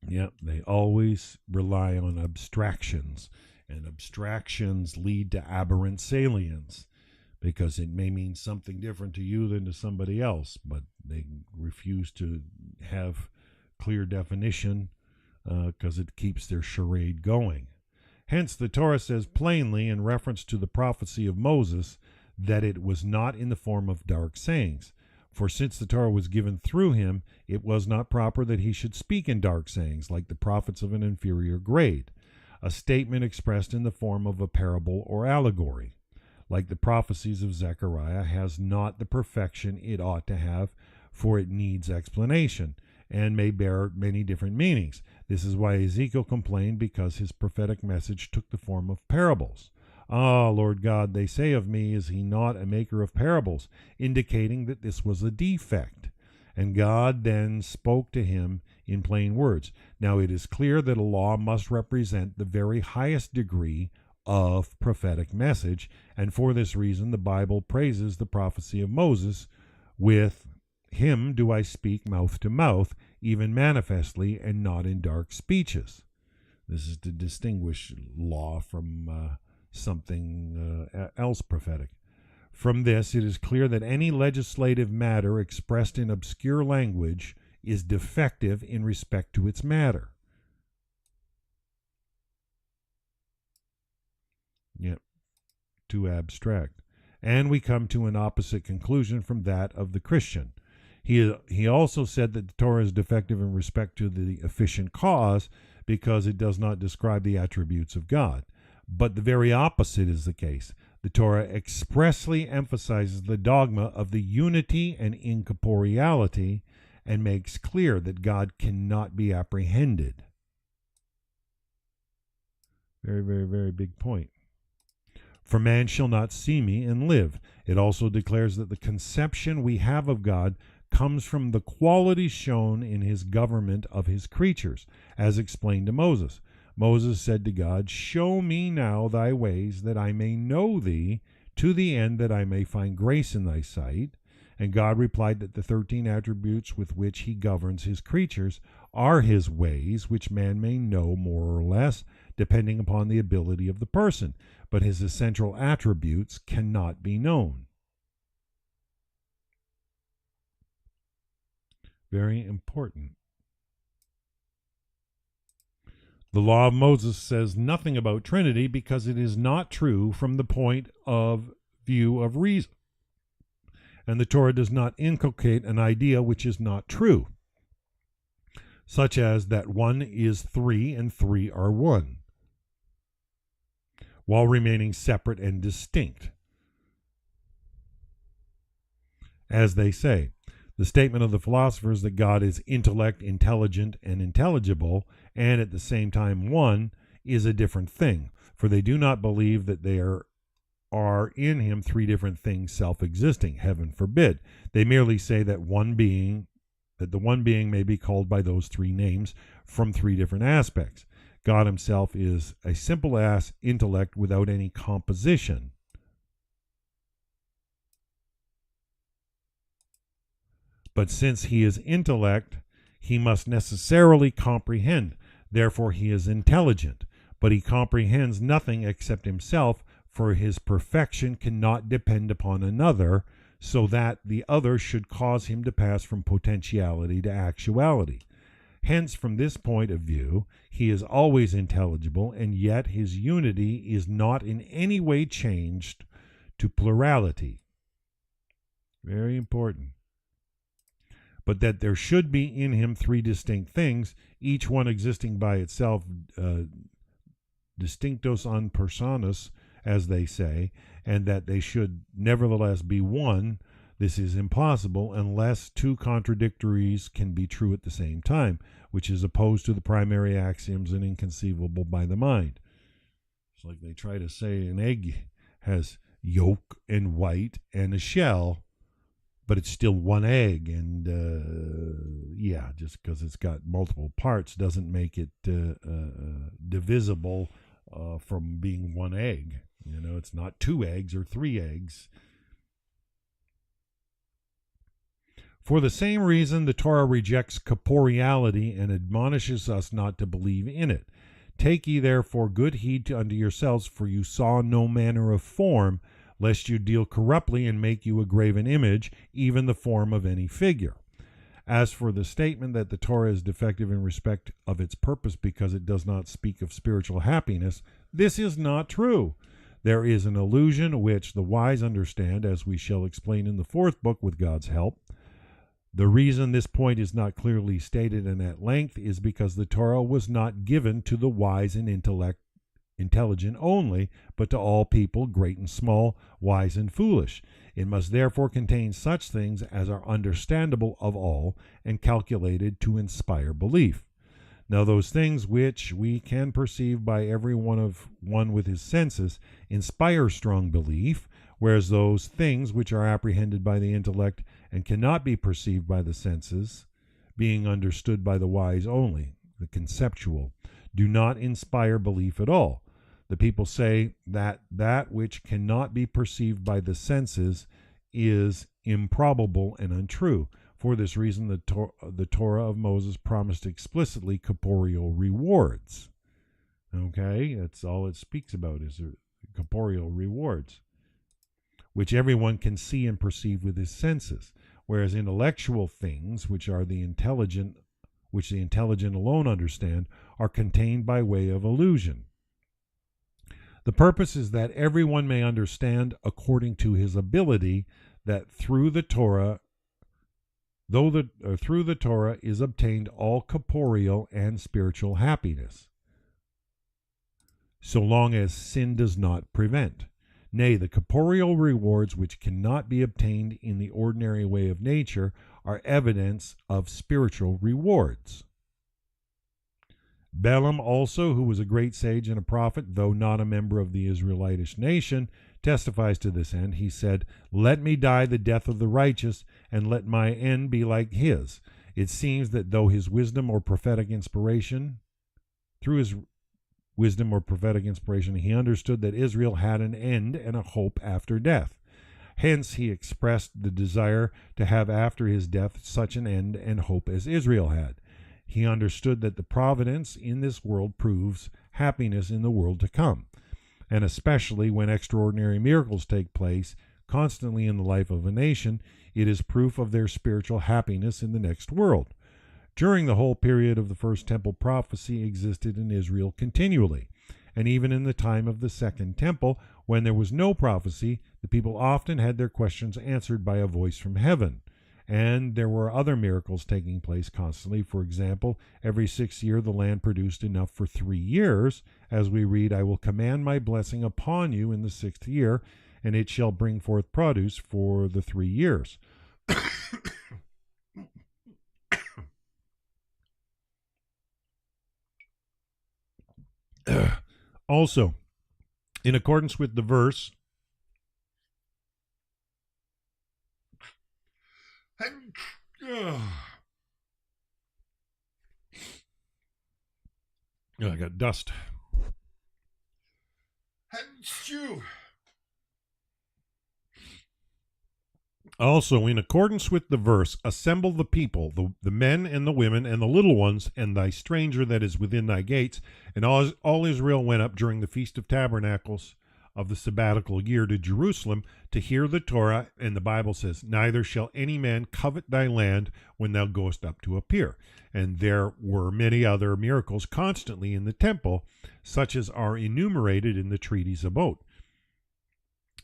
Yep, they always rely on abstractions, and abstractions lead to aberrant salience, because it may mean something different to you than to somebody else, but they refuse to have clear definition because it keeps their charade going. Hence, the Torah says plainly in reference to the prophecy of Moses that it was not in the form of dark sayings. For since the Torah was given through him, it was not proper that he should speak in dark sayings like the prophets of an inferior grade, a statement expressed in the form of a parable or allegory, like the prophecies of Zechariah, has not the perfection it ought to have, for it needs explanation, and may bear many different meanings. This is why Ezekiel complained, because his prophetic message took the form of parables. Ah, Lord God, they say of me, is he not a maker of parables, indicating that this was a defect. And God then spoke to him in plain words. Now it is clear that a law must represent the very highest degree of prophetic message, and for this reason the Bible praises the prophecy of Moses with, him do I speak mouth to mouth, even manifestly, and not in dark speeches. This is to distinguish law from something else prophetic. From this, it is clear that any legislative matter expressed in obscure language is defective in respect to its matter. Yep, too abstract. And we come to an opposite conclusion from that of the Christian. He also said that the Torah is defective in respect to the efficient cause because it does not describe the attributes of God. But the very opposite is the case. The Torah expressly emphasizes the dogma of the unity and incorporeality and makes clear that God cannot be apprehended. Very, very, very big point. For man shall not see me and live. It also declares that the conception we have of God comes from the qualities shown in his government of his creatures, as explained to Moses. Moses said to God, show me now thy ways, that I may know thee, to the end that I may find grace in thy sight. And God replied that the 13 attributes with which he governs his creatures are his ways, which man may know more or less, depending upon the ability of the person, but his essential attributes cannot be known. Very important. The law of Moses says nothing about Trinity because it is not true from the point of view of reason. And the Torah does not inculcate an idea which is not true, such as that 1 is 3 and 3 are 1, while remaining separate and distinct. As they say, the statement of the philosophers that God is intellect, intelligent, and intelligible, and at the same time one, is a different thing, for they do not believe that there are in him 3 different things self-existing. Heaven forbid. They merely say that the one being may be called by those 3 names from 3 different aspects. God himself is a simple intellect without any composition. But since he is intellect, he must necessarily comprehend. Therefore he is intelligent. But he comprehends nothing except himself, for his perfection cannot depend upon another, so that the other should cause him to pass from potentiality to actuality. Hence, from this point of view, he is always intelligible, and yet his unity is not in any way changed to plurality. Very important. But that there should be in him 3 distinct things, each one existing by itself, distinctos an personas, as they say, and that they should nevertheless be one. This is impossible unless 2 contradictories can be true at the same time, which is opposed to the primary axioms and inconceivable by the mind. It's like they try to say an egg has yolk and white and a shell, but it's still one egg, and yeah, just because it's got multiple parts doesn't make it divisible from being one egg. You know, it's not two eggs or three eggs. For the same reason, the Torah rejects corporeality and admonishes us not to believe in it. Take ye therefore good heed unto yourselves, for you saw no manner of form, lest you deal corruptly and make you a graven image, even the form of any figure. As for the statement that the Torah is defective in respect of its purpose because it does not speak of spiritual happiness, this is not true. There is an allusion which the wise understand, as we shall explain in the fourth book with God's help. The reason this point is not clearly stated and at length is because the Torah was not given to the wise and intelligent only, but to all people, great and small, wise and foolish. It must therefore contain such things as are understandable of all and calculated to inspire belief. Now those things which we can perceive by every one with his senses inspire strong belief, whereas those things which are apprehended by the intellect and cannot be perceived by the senses, being understood by the wise only, the conceptual, do not inspire belief at all. The people say that that which cannot be perceived by the senses is improbable and untrue. For this reason, the Torah of Moses promised explicitly corporeal rewards. Okay, that's all it speaks about, is corporeal rewards, which everyone can see and perceive with his senses, whereas intellectual things, which the intelligent alone understand, are contained by way of illusion. The purpose is that everyone may understand according to his ability that through the Torah is obtained all corporeal and spiritual happiness, so long as sin does not prevent. Nay, the corporeal rewards which cannot be obtained in the ordinary way of nature are evidence of spiritual rewards. Balaam also, who was a great sage and a prophet, though not a member of the Israelitish nation, testifies to this end. He said, "Let me die the death of the righteous, and let my end be like his." It seems that through his wisdom or prophetic inspiration, he understood that Israel had an end and a hope after death. Hence, he expressed the desire to have after his death such an end and hope as Israel had. He understood that the providence in this world proves happiness in the world to come, and especially when extraordinary miracles take place constantly in the life of a nation, it is proof of their spiritual happiness in the next world. During the whole period of the first temple, prophecy existed in Israel continually, and even in the time of the second temple, when there was no prophecy, the people often had their questions answered by a voice from heaven. And there were other miracles taking place constantly. For example, every 6th year the land produced enough for 3 years. As we read, "I will command my blessing upon you in the 6th year, and it shall bring forth produce for the 3 years." Also, in accordance with the verse, I got dust. Also, in accordance with the verse, "Assemble the people, the men and the women and the little ones, and thy stranger that is within thy gates." And all Israel went up during the Feast of Tabernacles of the sabbatical year to Jerusalem to hear the Torah. And the Bible says, "Neither shall any man covet thy land when thou goest up to appear." And there were many other miracles constantly in the temple, such as are enumerated in the treatise about.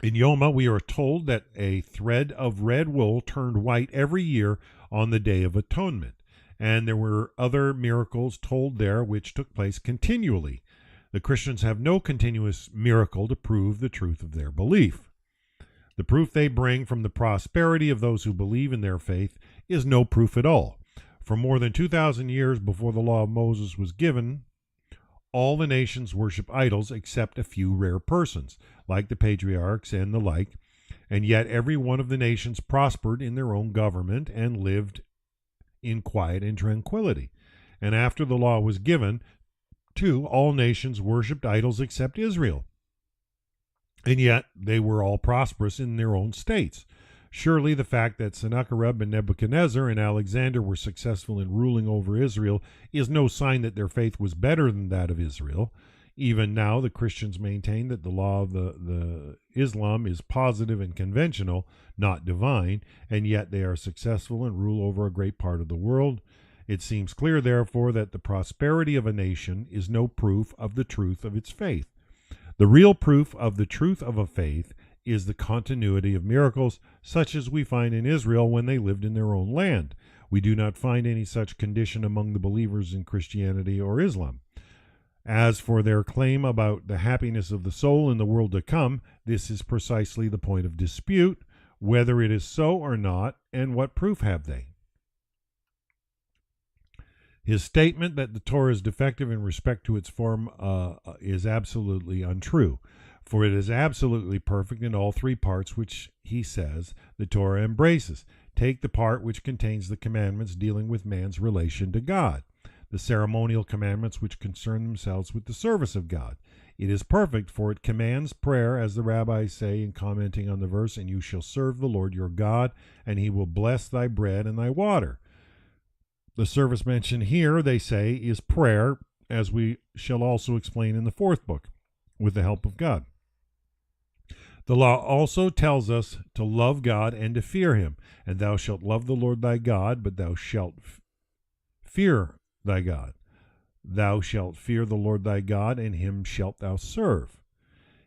In Yoma, we are told that a thread of red wool turned white every year on the Day of Atonement. And there were other miracles told there which took place continually. The Christians have no continuous miracle to prove the truth of their belief. The proof they bring from the prosperity of those who believe in their faith is no proof at all. For more than 2,000 years before the law of Moses was given, all the nations worship idols except a few rare persons, like the patriarchs and the like, And yet every one of the nations prospered in their own government and lived in quiet and tranquility. And after the law was given, too, all nations worshipped idols except Israel. And yet they were all prosperous in their own states. Surely the fact that Sennacherib and Nebuchadnezzar and Alexander were successful in ruling over Israel is no sign that their faith was better than that of Israel. Even now, the Christians maintain that the law of the Islam is positive and conventional, not divine, and yet they are successful and rule over a great part of the world. It seems clear, therefore, that the prosperity of a nation is no proof of the truth of its faith. The real proof of the truth of a faith is the continuity of miracles, such as we find in Israel when they lived in their own land. We do not find any such condition among the believers in Christianity or Islam. As for their claim about the happiness of the soul in the world to come, this is precisely the point of dispute, whether it is so or not, and what proof have they? His statement that the Torah is defective in respect to its form is absolutely untrue, for it is absolutely perfect in all three parts which, he says, the Torah embraces. Take the part which contains the commandments dealing with man's relation to God, the ceremonial commandments which concern themselves with the service of God. It is perfect, for it commands prayer, as the rabbis say in commenting on the verse, and you shall serve the Lord your God, and he will bless thy bread and thy water. The service mentioned here, they say, is prayer, as we shall also explain in the fourth book, with the help of God. The law also tells us to love God and to fear him, and thou shalt love the Lord thy God, but thou shalt fear thy God. Thou shalt fear the Lord thy God, and him shalt thou serve.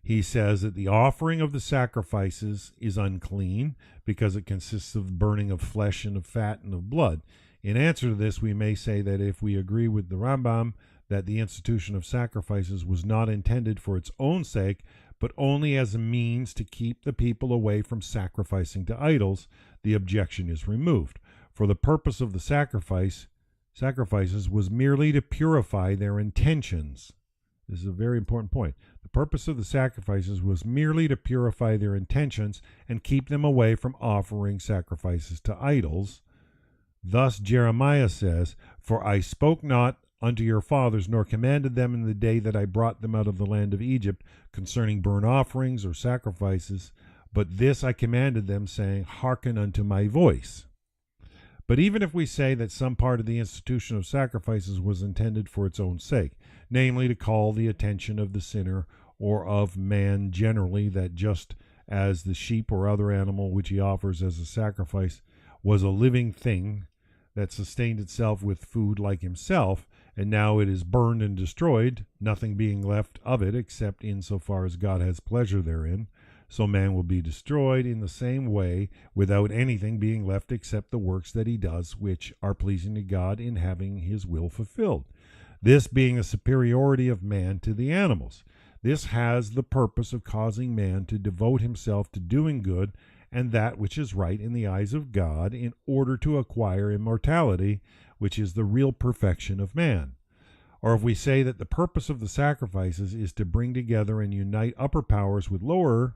He says that the offering of the sacrifices is unclean, because it consists of burning of flesh and of fat and of blood. In answer to this, we may say that if we agree with the Rambam that the institution of sacrifices was not intended for its own sake, but only as a means to keep the people away from sacrificing to idols, the objection is removed. For the purpose of the sacrifices was merely to purify their intentions. This is a very important point. The purpose of the sacrifices was merely to purify their intentions and keep them away from offering sacrifices to idols. Thus Jeremiah says, For I spoke not unto your fathers, nor commanded them in the day that I brought them out of the land of Egypt, concerning burnt offerings or sacrifices, but this I commanded them, saying, Hearken unto my voice. But even if we say that some part of the institution of sacrifices was intended for its own sake, namely to call the attention of the sinner or of man generally, that just as the sheep or other animal which he offers as a sacrifice was a living thing that sustained itself with food like himself, and now it is burned and destroyed, nothing being left of it except insofar as God has pleasure therein, so man will be destroyed in the same way, without anything being left except the works that he does, which are pleasing to God in having his will fulfilled. This being a superiority of man to the animals. This has the purpose of causing man to devote himself to doing good and that which is right in the eyes of God, in order to acquire immortality, which is the real perfection of man. Or if we say that the purpose of the sacrifices is to bring together and unite upper powers with lower,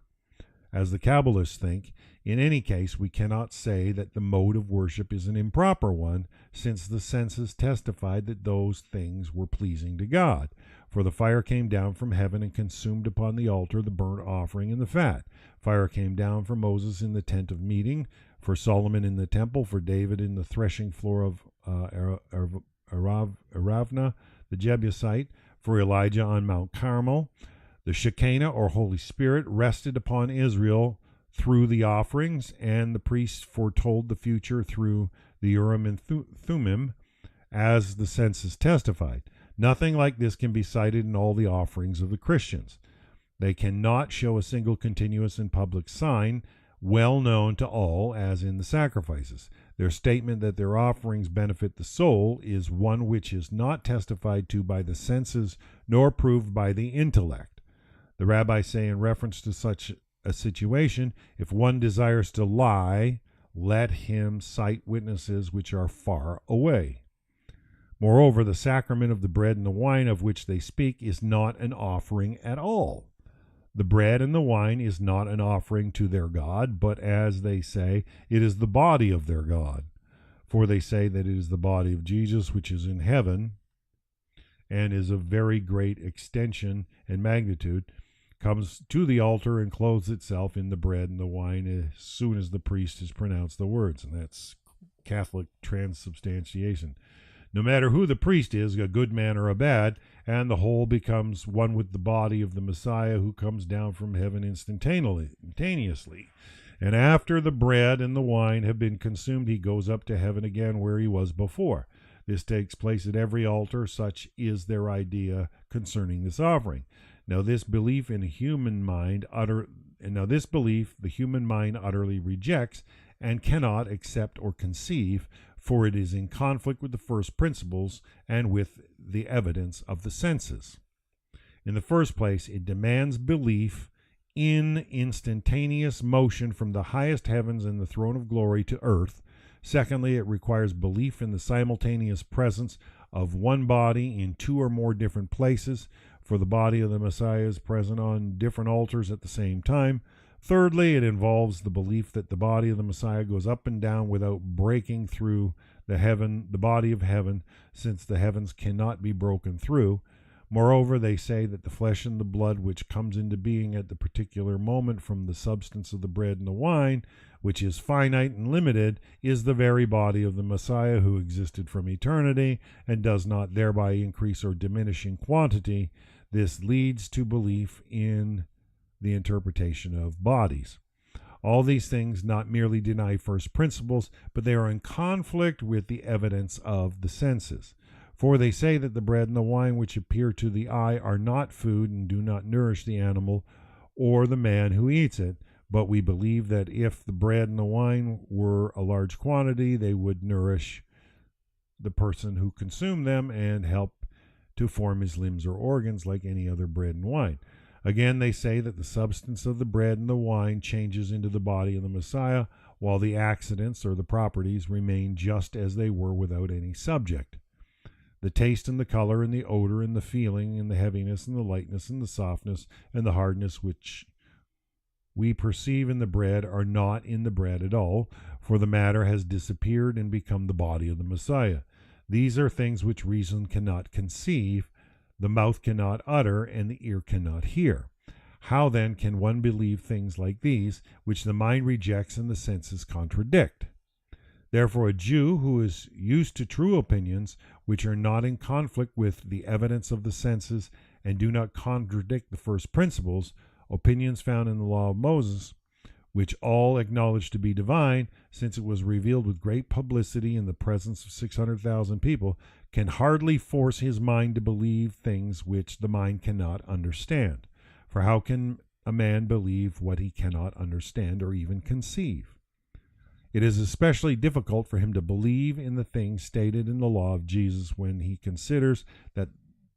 as the Kabbalists think, in any case we cannot say that the mode of worship is an improper one, since the senses testified that those things were pleasing to God. For the fire came down from heaven and consumed upon the altar the burnt offering and the fat. Fire came down for Moses in the tent of meeting, for Solomon in the temple, for David in the threshing floor of Aravna, the Jebusite, for Elijah on Mount Carmel. The Shekinah, or Holy Spirit, rested upon Israel through the offerings, and the priests foretold the future through the Urim and Thummim, as the senses testified. Nothing like this can be cited in all the offerings of the Christians. They cannot show a single continuous and public sign, well known to all, as in the sacrifices. Their statement that their offerings benefit the soul is one which is not testified to by the senses, nor proved by the intellect. The rabbis say in reference to such a situation, if one desires to lie, let him cite witnesses which are far away. Moreover, the sacrament of the bread and the wine of which they speak is not an offering at all. The bread and the wine is not an offering to their God, but as they say, it is the body of their God. For they say that it is the body of Jesus which is in heaven, and is of very great extension and magnitude, comes to the altar and clothes itself in the bread and the wine as soon as the priest has pronounced the words. And that's Catholic transubstantiation. No matter who the priest is, a good man or a bad, and the whole becomes one with the body of the Messiah who comes down from heaven instantaneously. And after the bread and the wine have been consumed, he goes up to heaven again where he was before. This takes place at every altar. Such is their idea concerning this offering. Now this belief the human mind utterly rejects and cannot accept or conceive, for it is in conflict with the first principles and with the evidence of the senses. In the first place, it demands belief in instantaneous motion from the highest heavens and the throne of glory to earth. Secondly, it requires belief in the simultaneous presence of one body in two or more different places, for the body of the Messiah is present on different altars at the same time. Thirdly, it involves the belief that the body of the Messiah goes up and down without breaking through the body of heaven, since the heavens cannot be broken through. Moreover, they say that the flesh and the blood which comes into being at the particular moment from the substance of the bread and the wine, which is finite and limited, is the very body of the Messiah who existed from eternity and does not thereby increase or diminish in quantity. This leads to belief in the interpretation of bodies. All these things not merely deny first principles, but they are in conflict with the evidence of the senses. For they say that the bread and the wine which appear to the eye are not food and do not nourish the animal or the man who eats it. But we believe that if the bread and the wine were a large quantity, they would nourish the person who consumed them and help to form his limbs or organs like any other bread and wine. Again, they say that the substance of the bread and the wine changes into the body of the Messiah, while the accidents or the properties remain just as they were without any subject. The taste and the color and the odor and the feeling and the heaviness and the lightness and the softness and the hardness which we perceive in the bread are not in the bread at all, for the matter has disappeared and become the body of the Messiah. These are things which reason cannot conceive, the mouth cannot utter, and the ear cannot hear. How then can one believe things like these, which the mind rejects and the senses contradict? Therefore, a Jew who is used to true opinions, which are not in conflict with the evidence of the senses and do not contradict the first principles, opinions found in the law of Moses, which all acknowledge to be divine, since it was revealed with great publicity in the presence of 600,000 people, can hardly force his mind to believe things which the mind cannot understand. For how can a man believe what he cannot understand or even conceive? It is especially difficult for him to believe in the things stated in the law of Jesus when he considers that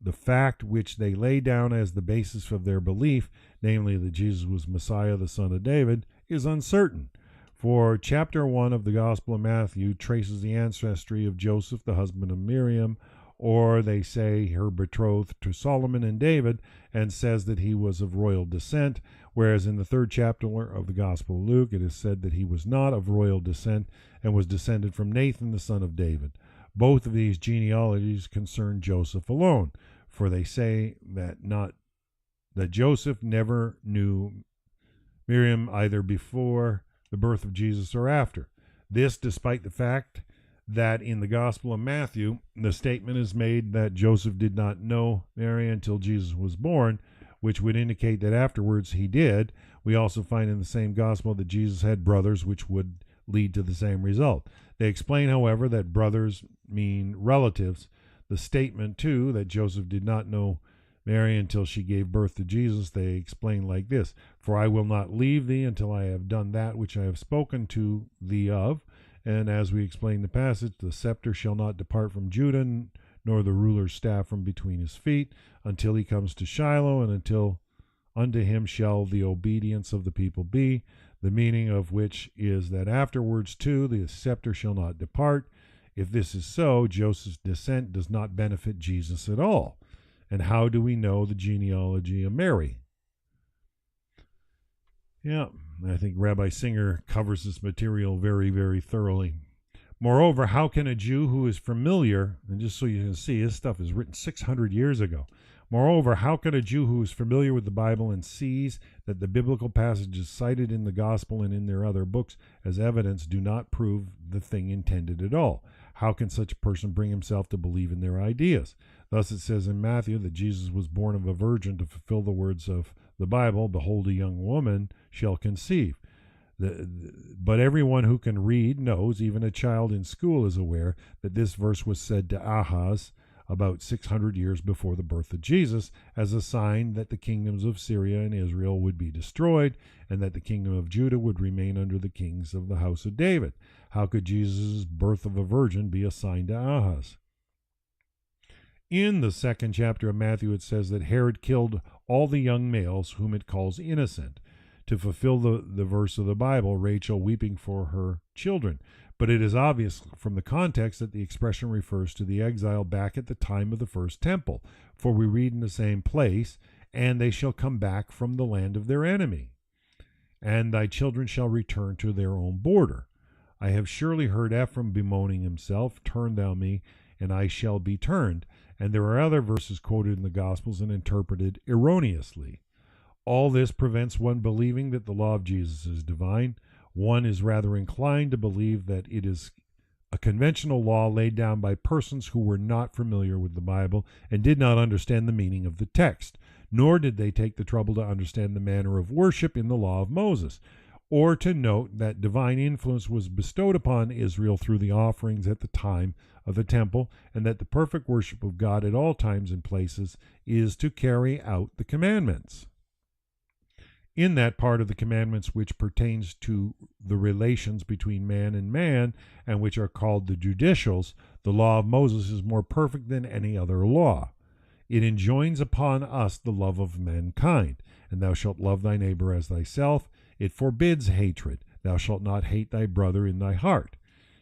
the fact which they lay down as the basis of their belief, namely that Jesus was Messiah, the son of David, is uncertain. For chapter 1 of the Gospel of Matthew traces the ancestry of Joseph, the husband of Miriam, or they say her betrothed to Solomon and David, and says that he was of royal descent, whereas in the 3rd chapter of the Gospel of Luke it is said that he was not of royal descent and was descended from Nathan, the son of David. Both of these genealogies concern Joseph alone, for they say that Joseph never knew Miriam either before the birth of Jesus or after. This despite the fact that in the Gospel of Matthew, the statement is made that Joseph did not know Mary until Jesus was born, which would indicate that afterwards he did. We also find in the same Gospel that Jesus had brothers, which would lead to the same result. They explain, however, that brothers mean relatives. The statement, too, that Joseph did not know Mary until she gave birth to Jesus, they explain like this: "For I will not leave thee until I have done that which I have spoken to thee of." And as we explain the passage, the scepter shall not depart from Judah, nor the ruler's staff from between his feet, until he comes to Shiloh, and until unto him shall the obedience of the people be. The meaning of which is that afterwards, too, the scepter shall not depart. If this is so, Joseph's descent does not benefit Jesus at all. And how do we know the genealogy of Mary? Yeah, I think Rabbi Singer covers this material very, very thoroughly. Moreover, how can a Jew who is familiar, and just so you can see, his stuff is written 600 years ago. Moreover, how can a Jew who is familiar with the Bible and sees that the biblical passages cited in the gospel and in their other books as evidence do not prove the thing intended at all? How can such a person bring himself to believe in their ideas? Thus it says in Matthew that Jesus was born of a virgin to fulfill the words of the Bible, behold, a young woman shall conceive. But everyone who can read knows, even a child in school is aware, that this verse was said to Ahaz about 600 years before the birth of Jesus as a sign that the kingdoms of Syria and Israel would be destroyed and that the kingdom of Judah would remain under the kings of the house of David. How could Jesus' birth of a virgin be a sign to Ahaz? In the second chapter of Matthew, it says that Herod killed all the young males whom it calls innocent, to fulfill the verse of the Bible, Rachel weeping for her children. But it is obvious from the context that the expression refers to the exile back at the time of the first temple, for we read in the same place, and they shall come back from the land of their enemy, and thy children shall return to their own border. I have surely heard Ephraim bemoaning himself, turn thou me, and I shall be turned. And there are other verses quoted in the Gospels and interpreted erroneously. All this prevents one believing that the law of Jesus is divine. One is rather inclined to believe that it is a conventional law laid down by persons who were not familiar with the Bible and did not understand the meaning of the text, nor did they take the trouble to understand the manner of worship in the law of Moses, or to note that divine influence was bestowed upon Israel through the offerings at the time of the temple, and that the perfect worship of God at all times and places is to carry out the commandments. In that part of the commandments which pertains to the relations between man and which are called the judicials, the law of Moses is more perfect than any other law. It enjoins upon us the love of mankind, and thou shalt love thy neighbor as thyself. It forbids hatred. Thou shalt not hate thy brother in thy heart.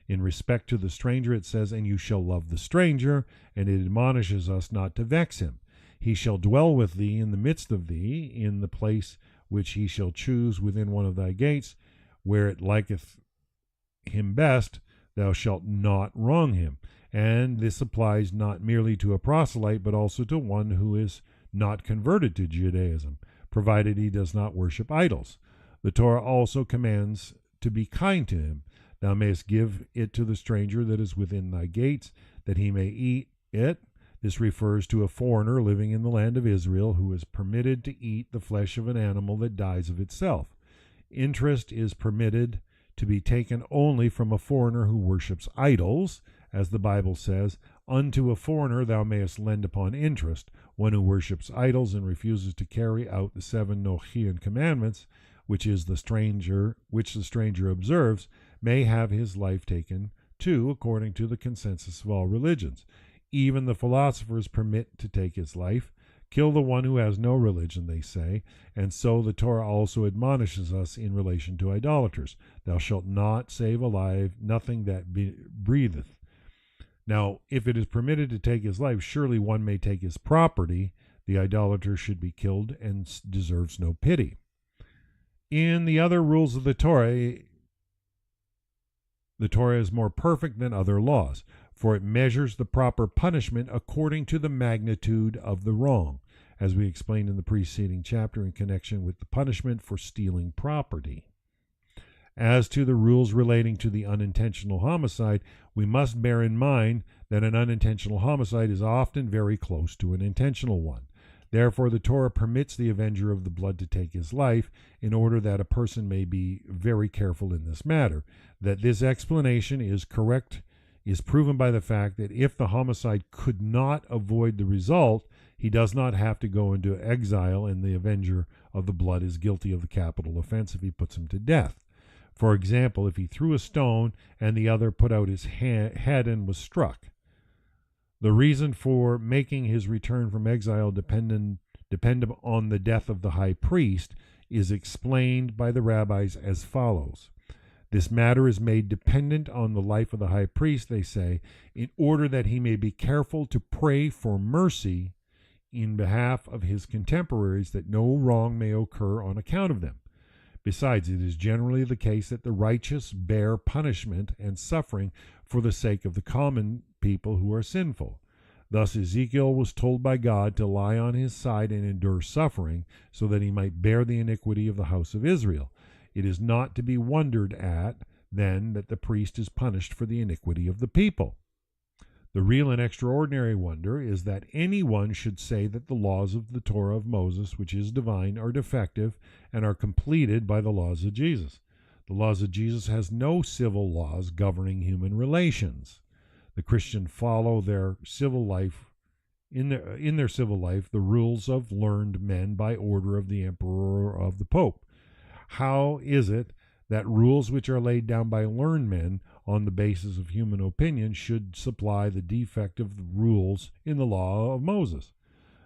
In respect to the stranger, it says, and you shall love the stranger, and it admonishes us not to vex him. He shall dwell with thee in the midst of thee, in the place which he shall choose within one of thy gates, where it liketh him best, thou shalt not wrong him. And this applies not merely to a proselyte, but also to one who is not converted to Judaism, provided he does not worship idols. The Torah also commands to be kind to him. Thou mayest give it to the stranger that is within thy gates, that he may eat it. This refers to a foreigner living in the land of Israel who is permitted to eat the flesh of an animal that dies of itself. Interest is permitted to be taken only from a foreigner who worships idols, as the Bible says, unto a foreigner thou mayest lend upon interest. One who worships idols and refuses to carry out the 7 Noachian commandments, which the stranger observes, may have his life taken too, according to the consensus of all religions. Even the philosophers permit to take his life. Kill the one who has no religion, they say, and so the Torah also admonishes us in relation to idolaters. Thou shalt not save alive nothing that breatheth. Now, if it is permitted to take his life, surely one may take his property. The idolater should be killed and deserves no pity. In the other rules of the Torah is more perfect than other laws, for it measures the proper punishment according to the magnitude of the wrong, as we explained in the preceding chapter in connection with the punishment for stealing property. As to the rules relating to the unintentional homicide, we must bear in mind that an unintentional homicide is often very close to an intentional one. Therefore, the Torah permits the avenger of the blood to take his life in order that a person may be very careful in this matter. That this explanation is correct is proven by the fact that if the homicide could not avoid the result, he does not have to go into exile, and the avenger of the blood is guilty of the capital offense if he puts him to death. For example, if he threw a stone and the other put out his head and was struck. The reason for making his return from exile dependent on the death of the high priest is explained by the rabbis as follows. This matter is made dependent on the life of the high priest, they say, in order that he may be careful to pray for mercy in behalf of his contemporaries, that no wrong may occur on account of them. Besides, it is generally the case that the righteous bear punishment and suffering for the sake of the common people who are sinful. Thus Ezekiel was told by God to lie on his side and endure suffering, so that he might bear the iniquity of the house of Israel. It is not to be wondered at, then, that the priest is punished for the iniquity of the people. The real and extraordinary wonder is that anyone should say that the laws of the Torah of Moses, which is divine, are defective and are completed by the laws of Jesus. The laws of Jesus has no civil laws governing human relations. The Christian follow their civil life in their civil life the rules of learned men by order of the emperor or of the pope. How is it that rules which are laid down by learned men on the basis of human opinion should supply the defect of the rules in the law of Moses,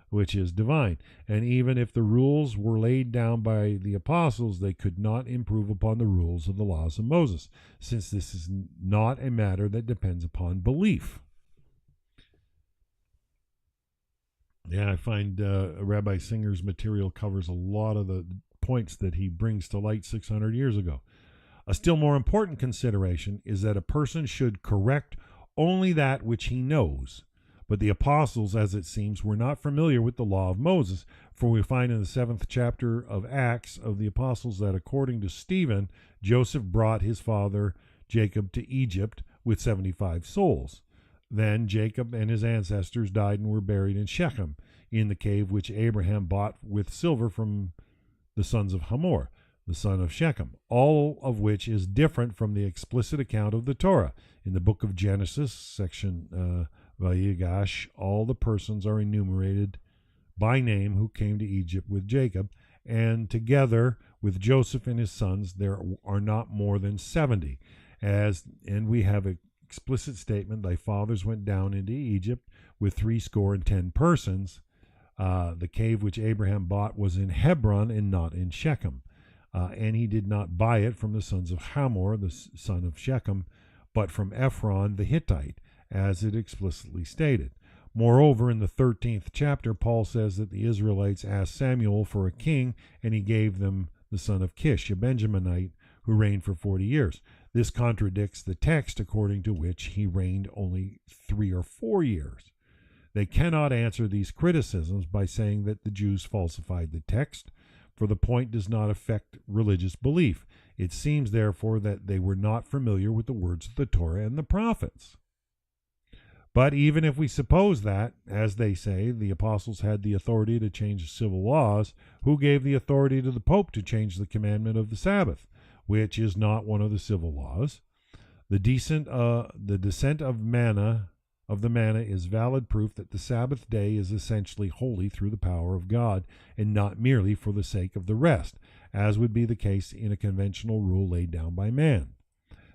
which is divine? And even if the rules were laid down by the apostles, they could not improve upon the rules of the laws of Moses, since this is not a matter that depends upon belief. Yeah, I find Rabbi Singer's material covers a lot of the points that he brings to light 600 years ago. A still more important consideration is that a person should correct only that which he knows. But the apostles, as it seems, were not familiar with the law of Moses, for we find in the 7th chapter of Acts of the apostles that according to Stephen, Joseph brought his father Jacob to Egypt with 75 souls. Then Jacob and his ancestors died and were buried in Shechem, in the cave which Abraham bought with silver from the sons of Hamor, the son of Shechem, all of which is different from the explicit account of the Torah. In the book of Genesis, section Vayigash, all the persons are enumerated by name who came to Egypt with Jacob, and together with Joseph and his sons there are not more than 70. And we have an explicit statement, thy fathers went down into Egypt with 70 persons. The cave which Abraham bought was in Hebron and not in Shechem. And he did not buy it from the sons of Hamor, the son of Shechem, but from Ephron the Hittite, as it explicitly stated. Moreover, in the 13th chapter, Paul says that the Israelites asked Samuel for a king, and he gave them the son of Kish, a Benjaminite, who reigned for 40 years. This contradicts the text according to which he reigned only 3 or 4 years. They cannot answer these criticisms by saying that the Jews falsified the text, for the point does not affect religious belief. It seems, therefore, that they were not familiar with the words of the Torah and the prophets. But even if we suppose that, as they say, the apostles had the authority to change civil laws, who gave the authority to the Pope to change the commandment of the Sabbath, which is not one of the civil laws? The descent of the manna is valid proof that the Sabbath day is essentially holy through the power of God, and not merely for the sake of the rest, as would be the case in a conventional rule laid down by man.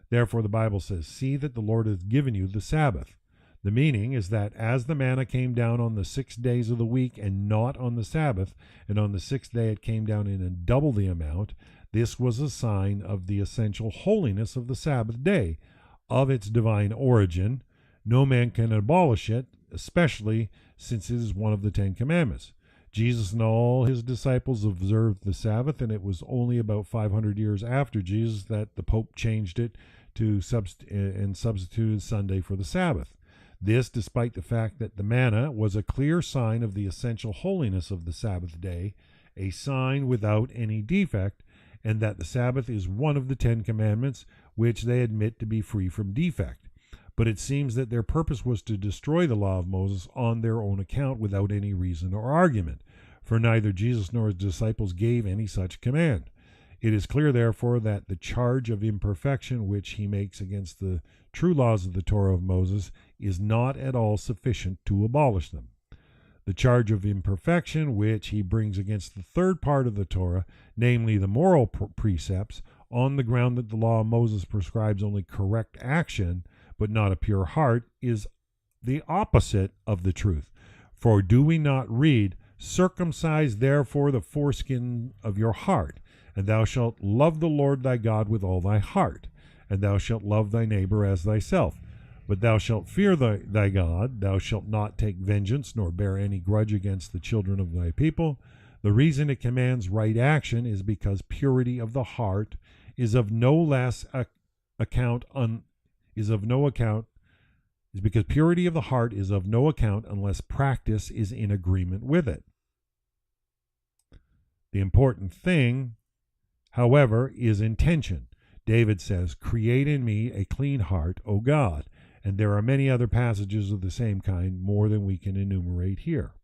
Therefore the Bible says, see that the Lord hath given you the Sabbath. The meaning is that as the manna came down on the 6 days of the week and not on the Sabbath, and on the 6th day it came down in double the amount, this was a sign of the essential holiness of the Sabbath day, of its divine origin. No man can abolish it, especially since it is one of the 10 Commandments. Jesus and all his disciples observed the Sabbath, and it was only about 500 years after Jesus that the Pope changed it to substituted Sunday for the Sabbath. This despite the fact that the manna was a clear sign of the essential holiness of the Sabbath day, a sign without any defect, and that the Sabbath is one of the 10 Commandments, which they admit to be free from defect. But it seems that their purpose was to destroy the law of Moses on their own account without any reason or argument, for neither Jesus nor his disciples gave any such command. It is clear, therefore, that the charge of imperfection which he makes against the true laws of the Torah of Moses is not at all sufficient to abolish them. The charge of imperfection which he brings against the third part of the Torah, namely the moral precepts, on the ground that the law of Moses prescribes only correct action, but not a pure heart, is the opposite of the truth. For do we not read, circumcise therefore the foreskin of your heart, and thou shalt love the Lord thy God with all thy heart, and thou shalt love thy neighbor as thyself. But thou shalt fear thy God, thou shalt not take vengeance, nor bear any grudge against the children of thy people, The reason it commands right action is because purity of the heart is of no less account is because purity of the heart is of no account unless practice is in agreement with it. The important thing, however, is intention. David says, "Create in me a clean heart, O God." And there are many other passages of the same kind, more than we can enumerate here.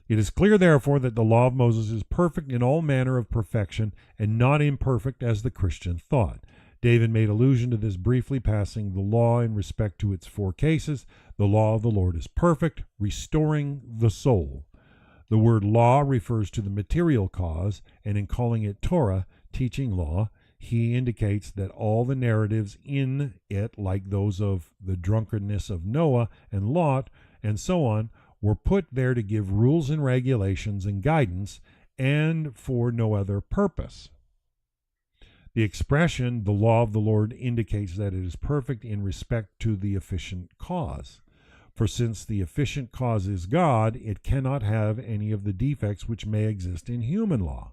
It is clear, therefore, that the law of Moses is perfect in all manner of perfection and not imperfect as the Christian thought. David made allusion to this briefly, passing the law in respect to its 4 cases. The law of the Lord is perfect, restoring the soul. The word law refers to the material cause, and in calling it Torah, teaching law, he indicates that all the narratives in it, like those of the drunkenness of Noah and Lot, and so on, were put there to give rules and regulations and guidance, and for no other purpose. The expression, the law of the Lord, indicates that it is perfect in respect to the efficient cause. For since the efficient cause is God, it cannot have any of the defects which may exist in human law.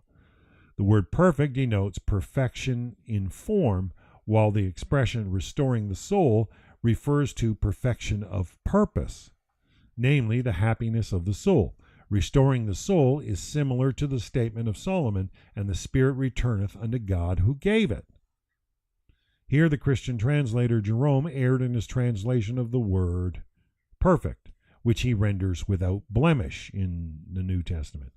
The word perfect denotes perfection in form, while the expression restoring the soul refers to perfection of purpose, namely the happiness of the soul. Restoring the soul is similar to the statement of Solomon, "And the spirit returneth unto God who gave it." Here the Christian translator Jerome erred in his translation of the word perfect, which he renders without blemish in the New Testament.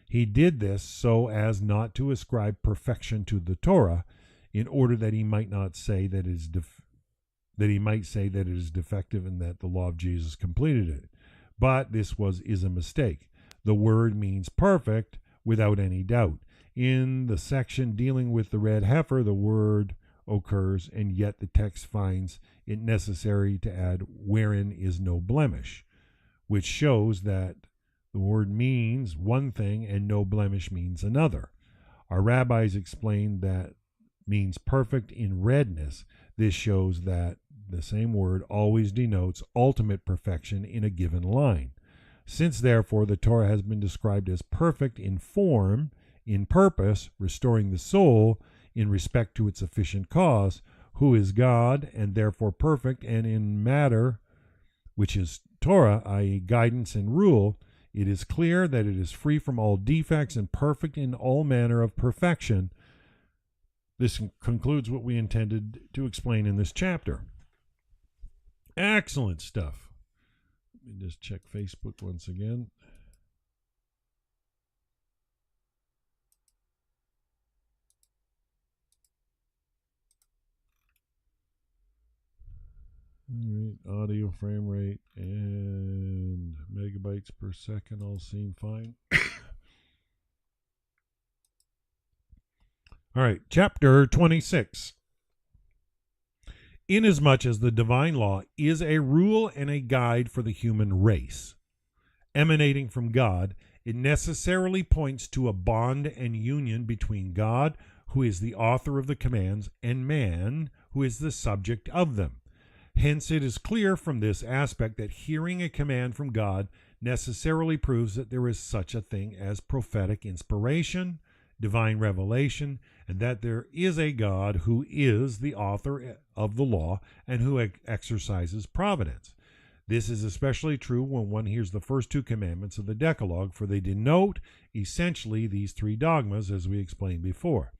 He did this so as not to ascribe perfection to the Torah, in order that he might not say that it is defective and that the law of Jesus completed it. But this is a mistake. The word means perfect without any doubt. In the section dealing with the red heifer, the word occurs, and yet the text finds it necessary to add "wherein is no blemish," which shows that the word means one thing and no blemish means another. Our rabbis explain that means perfect in redness. This shows that the same word always denotes ultimate perfection in a given line. Since, therefore, the Torah has been described as perfect in form, in purpose, restoring the soul in respect to its efficient cause, who is God, and therefore perfect, and in matter, which is Torah, i.e. guidance and rule, it is clear that it is free from all defects and perfect in all manner of perfection. This concludes what we intended to explain in this chapter. Excellent stuff. Let me just check Facebook once again. All right, audio frame rate and megabytes per second all seem fine. All right, chapter 26. Inasmuch as the divine law is a rule and a guide for the human race, emanating from God, it necessarily points to a bond and union between God, who is the author of the commands, and man, who is the subject of them. Hence, it is clear from this aspect that hearing a command from God necessarily proves that there is such a thing as prophetic inspiration, divine revelation, and that there is a God who is the author of the law and who exercises providence. This is especially true when one hears the first 2 commandments of the Decalogue, for they denote essentially these 3 dogmas, as we explained before.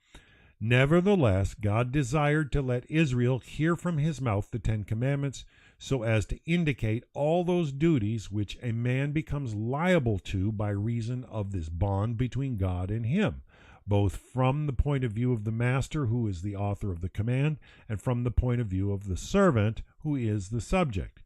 Nevertheless, God desired to let Israel hear from his mouth the 10 commandments, so as to indicate all those duties which a man becomes liable to by reason of this bond between God and him, both from the point of view of the master, who is the author of the command, and from the point of view of the servant, who is the subject.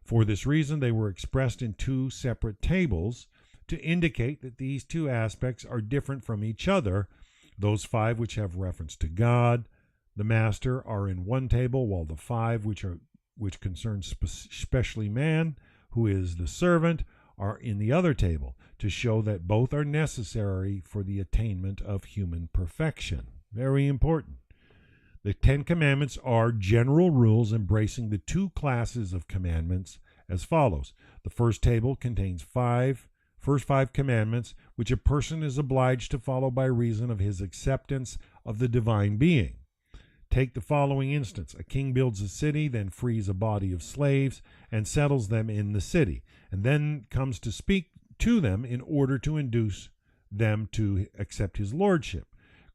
For this reason, they were expressed in 2 separate tables, to indicate that these 2 aspects are different from each other. Those 5 which have reference to God, the master, are in one table, while the 5 which concern specially man, who is the servant, are in the other table, to show that both are necessary for the attainment of human perfection. Very important. The 10 Commandments are general rules embracing the 2 classes of commandments as follows. The first table contains 5 first 5 commandments, which a person is obliged to follow by reason of his acceptance of the divine being. Take the following instance. A king builds a city, then frees a body of slaves and settles them in the city, and then comes to speak to them in order to induce them to accept his lordship.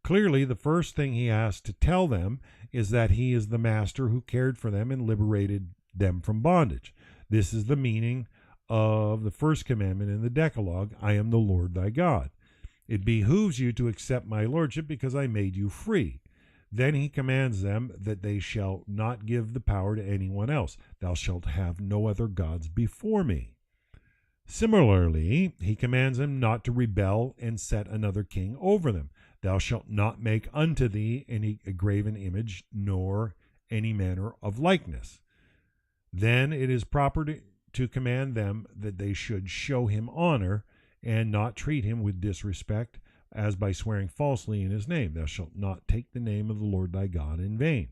Clearly, the first thing he has to tell them is that he is the master who cared for them and liberated them from bondage. This is the meaning of the first commandment in the Decalogue, I am the Lord thy God. It behooves you to accept my lordship because I made you free. Then he commands them that they shall not give the power to anyone else. Thou shalt have no other gods before me. Similarly, he commands them not to rebel and set another king over them. Thou shalt not make unto thee any graven image, nor any manner of likeness. Then it is proper to command them that they should show him honor, and not treat him with disrespect, as by swearing falsely in his name. Thou shalt not take the name of the Lord thy God in vain.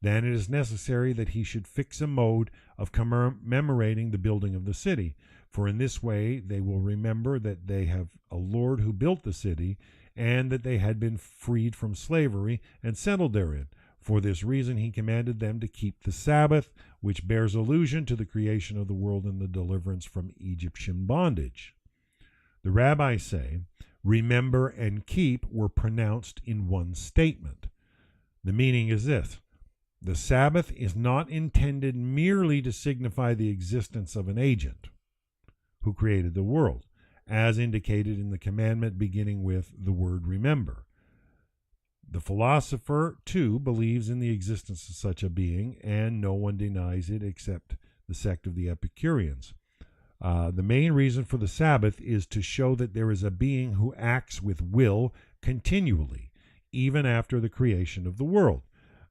Then it is necessary that he should fix a mode of commemorating the building of the city, for in this way they will remember that they have a Lord who built the city, and that they had been freed from slavery and settled therein. For this reason he commanded them to keep the Sabbath, which bears allusion to the creation of the world and the deliverance from Egyptian bondage. The rabbis say, remember and keep were pronounced in one statement. The meaning is this: the Sabbath is not intended merely to signify the existence of an agent who created the world, as indicated in the commandment beginning with the word remember. The philosopher, too, believes in the existence of such a being, and no one denies it except the sect of the Epicureans. The main reason for the Sabbath is to show that there is a being who acts with will continually, even after the creation of the world.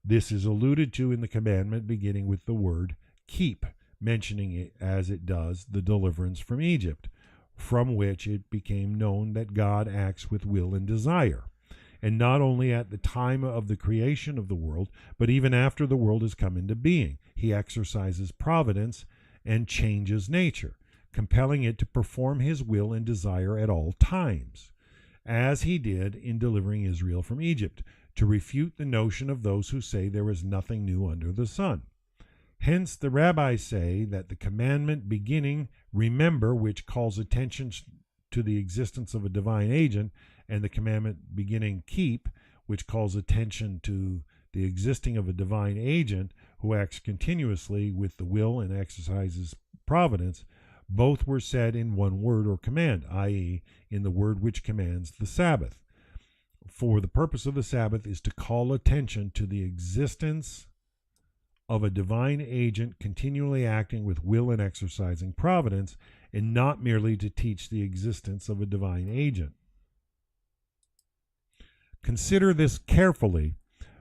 This is alluded to in the commandment beginning with the word keep, mentioning it as it does the deliverance from Egypt, from which it became known that God acts with will and desire. And not only at the time of the creation of the world, but even after the world has come into being, he exercises providence and changes nature, compelling it to perform his will and desire at all times, as he did in delivering Israel from Egypt, to refute the notion of those who say there is nothing new under the sun. Hence the rabbis say that the commandment beginning remember, which calls attention to the existence of a divine agent, and the commandment beginning keep, which calls attention to the existing of a divine agent who acts continuously with the will and exercises providence, both were said in one word or command, i.e., in the word which commands the Sabbath. For the purpose of the Sabbath is to call attention to the existence of a divine agent continually acting with will and exercising providence, and not merely to teach the existence of a divine agent. Consider this carefully,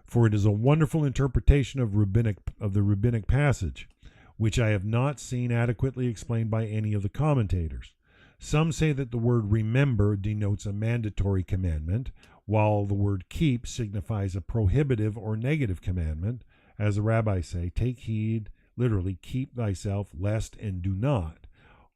for it is a wonderful interpretation of the rabbinic passage, which I have not seen adequately explained by any of the commentators. Some say that the word remember denotes a mandatory commandment, while the word keep signifies a prohibitive or negative commandment. As the rabbis say, take heed, literally, keep thyself, lest and do not,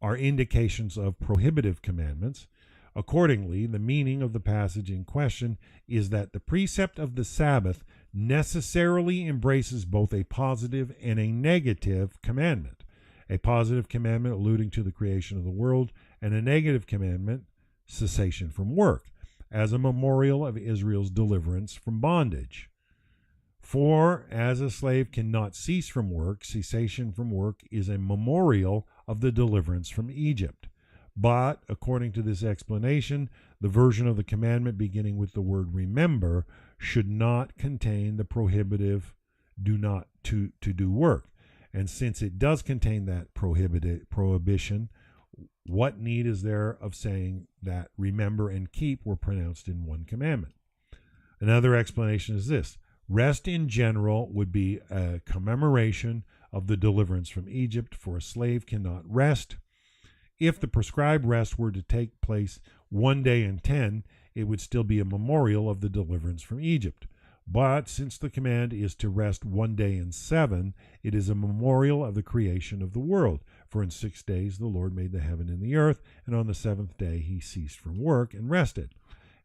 are indications of prohibitive commandments. Accordingly, the meaning of the passage in question is that the precept of the Sabbath necessarily embraces both a positive and a negative commandment. A positive commandment alluding to the creation of the world, and a negative commandment, cessation from work, as a memorial of Israel's deliverance from bondage. For as a slave cannot cease from work, cessation from work is a memorial of the deliverance from Egypt. But, according to this explanation, the version of the commandment beginning with the word remember should not contain the prohibitive to do work. And since it does contain that prohibition, what need is there of saying that remember and keep were pronounced in one commandment? Another explanation is this: rest in general would be a commemoration of the deliverance from Egypt, for a slave cannot rest. If the prescribed rest were to take place 1 day in 10, it would still be a memorial of the deliverance from Egypt. But since the command is to rest 1 day in 7, it is a memorial of the creation of the world, For in 6 days the Lord made the heaven and the earth, and on the seventh day he ceased from work and rested.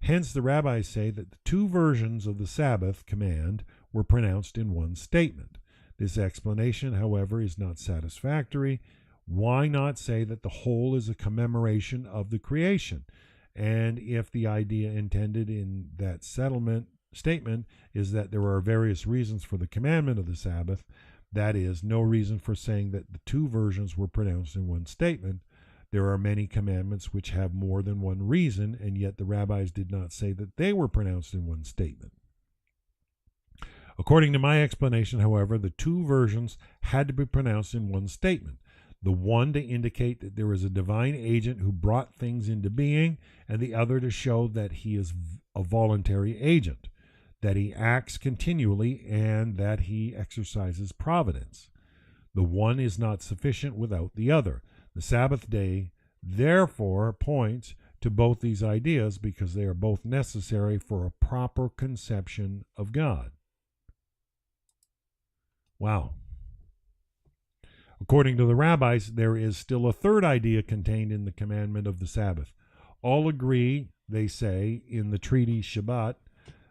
Hence the rabbis say that the two versions of the Sabbath command were pronounced in one statement. This explanation, however, is not satisfactory. Why not say that the whole is a commemoration of the creation? And if the idea intended in that statement is that there are various reasons for the commandment of the Sabbath, that is, no reason for saying that the two versions were pronounced in one statement. There are many commandments which have more than one reason, and yet the rabbis did not say that they were pronounced in one statement. According to my explanation, however, the two versions had to be pronounced in one statement. The one to indicate that there is a divine agent who brought things into being, and the other to show that he is a voluntary agent, that he acts continually, and that he exercises providence. The one is not sufficient without the other. The Sabbath day, therefore, points to both these ideas because they are both necessary for a proper conception of God. Wow. According to the rabbis, there is still a third idea contained in the commandment of the Sabbath. All agree, they say, in the treaty Shabbat,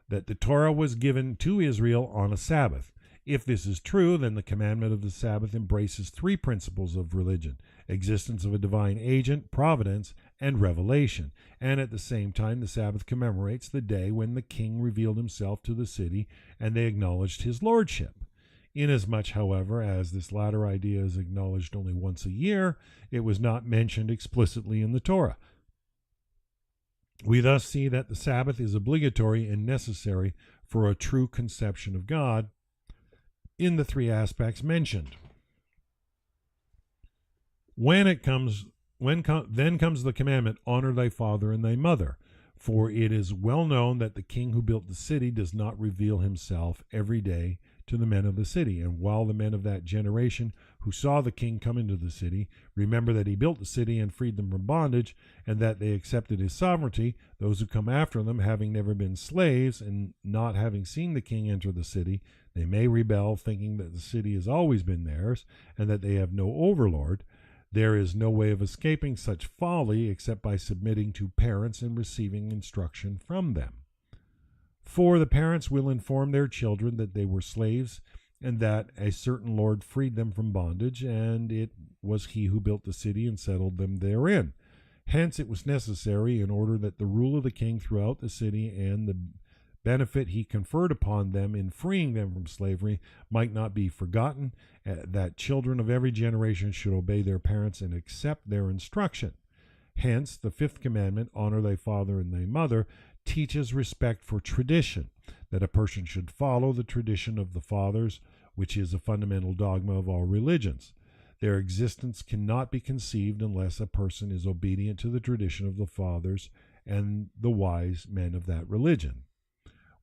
that the Torah was given to Israel on a Sabbath. If this is true, then the commandment of the Sabbath embraces three principles of religion: existence of a divine agent, providence, and revelation. And at the same time, the Sabbath commemorates the day when the king revealed himself to the city and they acknowledged his lordship. Inasmuch, however, as this latter idea is acknowledged only once a year, it was not mentioned explicitly in the Torah. We thus see that the Sabbath is obligatory and necessary for a true conception of God in the three aspects mentioned. Then comes the commandment, honor thy father and thy mother. For it is well known that the king who built the city does not reveal himself every day to the men of the city. And while the men of that generation who saw the king come into the city remember that he built the city and freed them from bondage, and that they accepted his sovereignty, those who come after them, having never been slaves and not having seen the king enter the city, they may rebel, thinking that the city has always been theirs and that they have no overlord. There is no way of escaping such folly except by submitting to parents and receiving instruction from them. For the parents will inform their children that they were slaves and that a certain lord freed them from bondage, and it was he who built the city and settled them therein. Hence it was necessary, in order that the rule of the king throughout the city and the benefit he conferred upon them in freeing them from slavery might not be forgotten, that children of every generation should obey their parents and accept their instruction. Hence the fifth commandment, honor thy father and thy mother, teaches respect for tradition, that a person should follow the tradition of the fathers, which is a fundamental dogma of all religions. Their existence cannot be conceived unless a person is obedient to the tradition of the fathers and the wise men of that religion.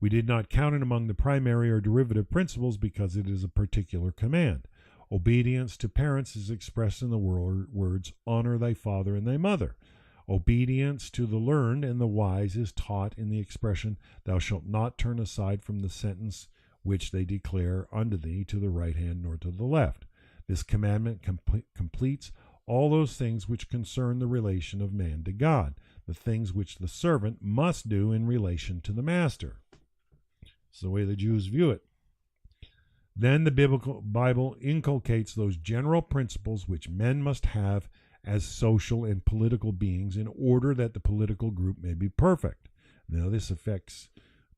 We did not count it among the primary or derivative principles because it is a particular command. Obedience to parents is expressed in the words, honor thy father and thy mother. Obedience to the learned and the wise is taught in the expression, thou shalt not turn aside from the sentence which they declare unto thee to the right hand nor to the left. This commandment completes all those things which concern the relation of man to God, the things which the servant must do in relation to the master. It's the way the Jews view it. Then the Bible inculcates those general principles which men must have as social and political beings in order that the political group may be perfect. Now this affects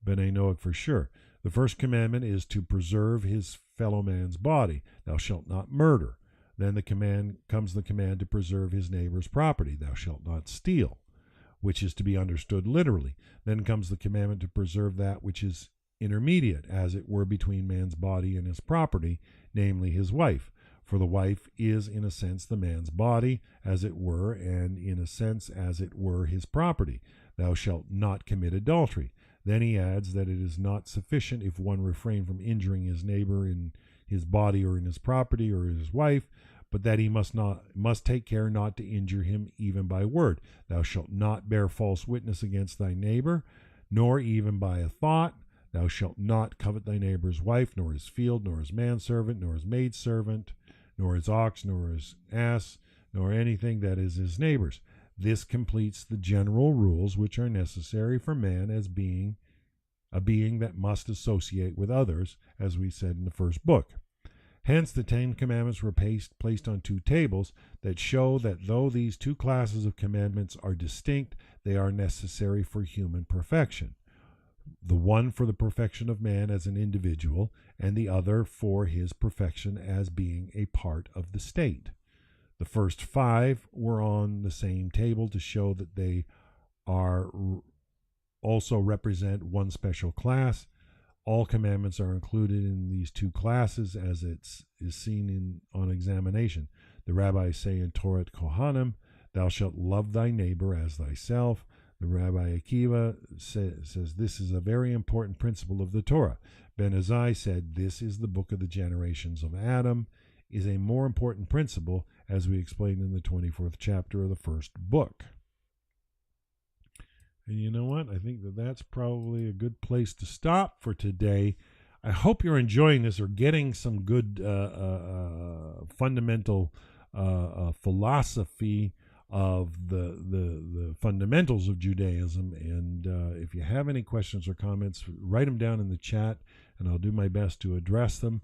B'nai Noach for sure. The first commandment is to preserve his fellow man's body. Thou shalt not murder. Then comes the command to preserve his neighbor's property. Thou shalt not steal, which is to be understood literally. Then comes the commandment to preserve that which is intermediate, as it were, between man's body and his property, namely his wife. For the wife is, in a sense, the man's body, as it were, and in a sense, as it were, his property. Thou shalt not commit adultery. Then he adds that it is not sufficient if one refrain from injuring his neighbor in his body or in his property or his wife, but that he must take care not to injure him even by word. Thou shalt not bear false witness against thy neighbor, nor even by a thought. Thou shalt not covet thy neighbor's wife, nor his field, nor his manservant, nor his maidservant, nor his ox, nor his ass, nor anything that is his neighbor's. This completes the general rules which are necessary for man as being a being that must associate with others, as we said in the first book. Hence, the Ten Commandments were placed on two tables that show that though these two classes of commandments are distinct, they are necessary for human perfection. The one for the perfection of man as an individual, and the other for his perfection as being a part of the state. The first five were on the same table to show that they are also represent one special class. All commandments are included in these two classes as is seen on examination. The rabbis say in Torah Kohanim, thou shalt love thy neighbor as thyself. The Rabbi Akiva says this is a very important principle of the Torah. Ben Azai said this is the book of the generations of Adam, is a more important principle, as we explained in the 24th chapter of the first book. And you know what? I think that's probably a good place to stop for today. I hope you're enjoying this or getting some good fundamental philosophy of the fundamentals of Judaism. And if you have any questions or comments, write them down in the chat, and I'll do my best to address them.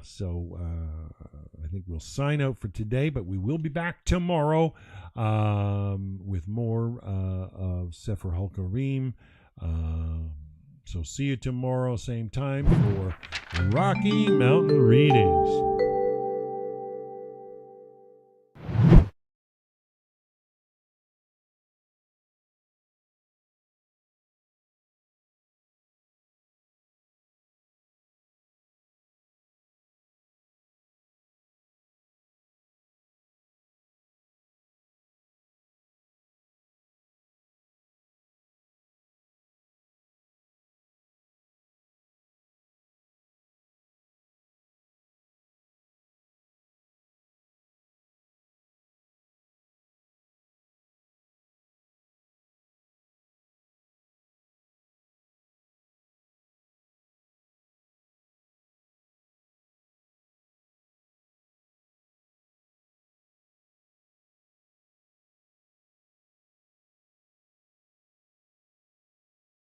So I think we'll sign out for today, but we will be back tomorrow with more of Sefer Halkkarim. So see you tomorrow, same time, for Rocky Mountain Readings.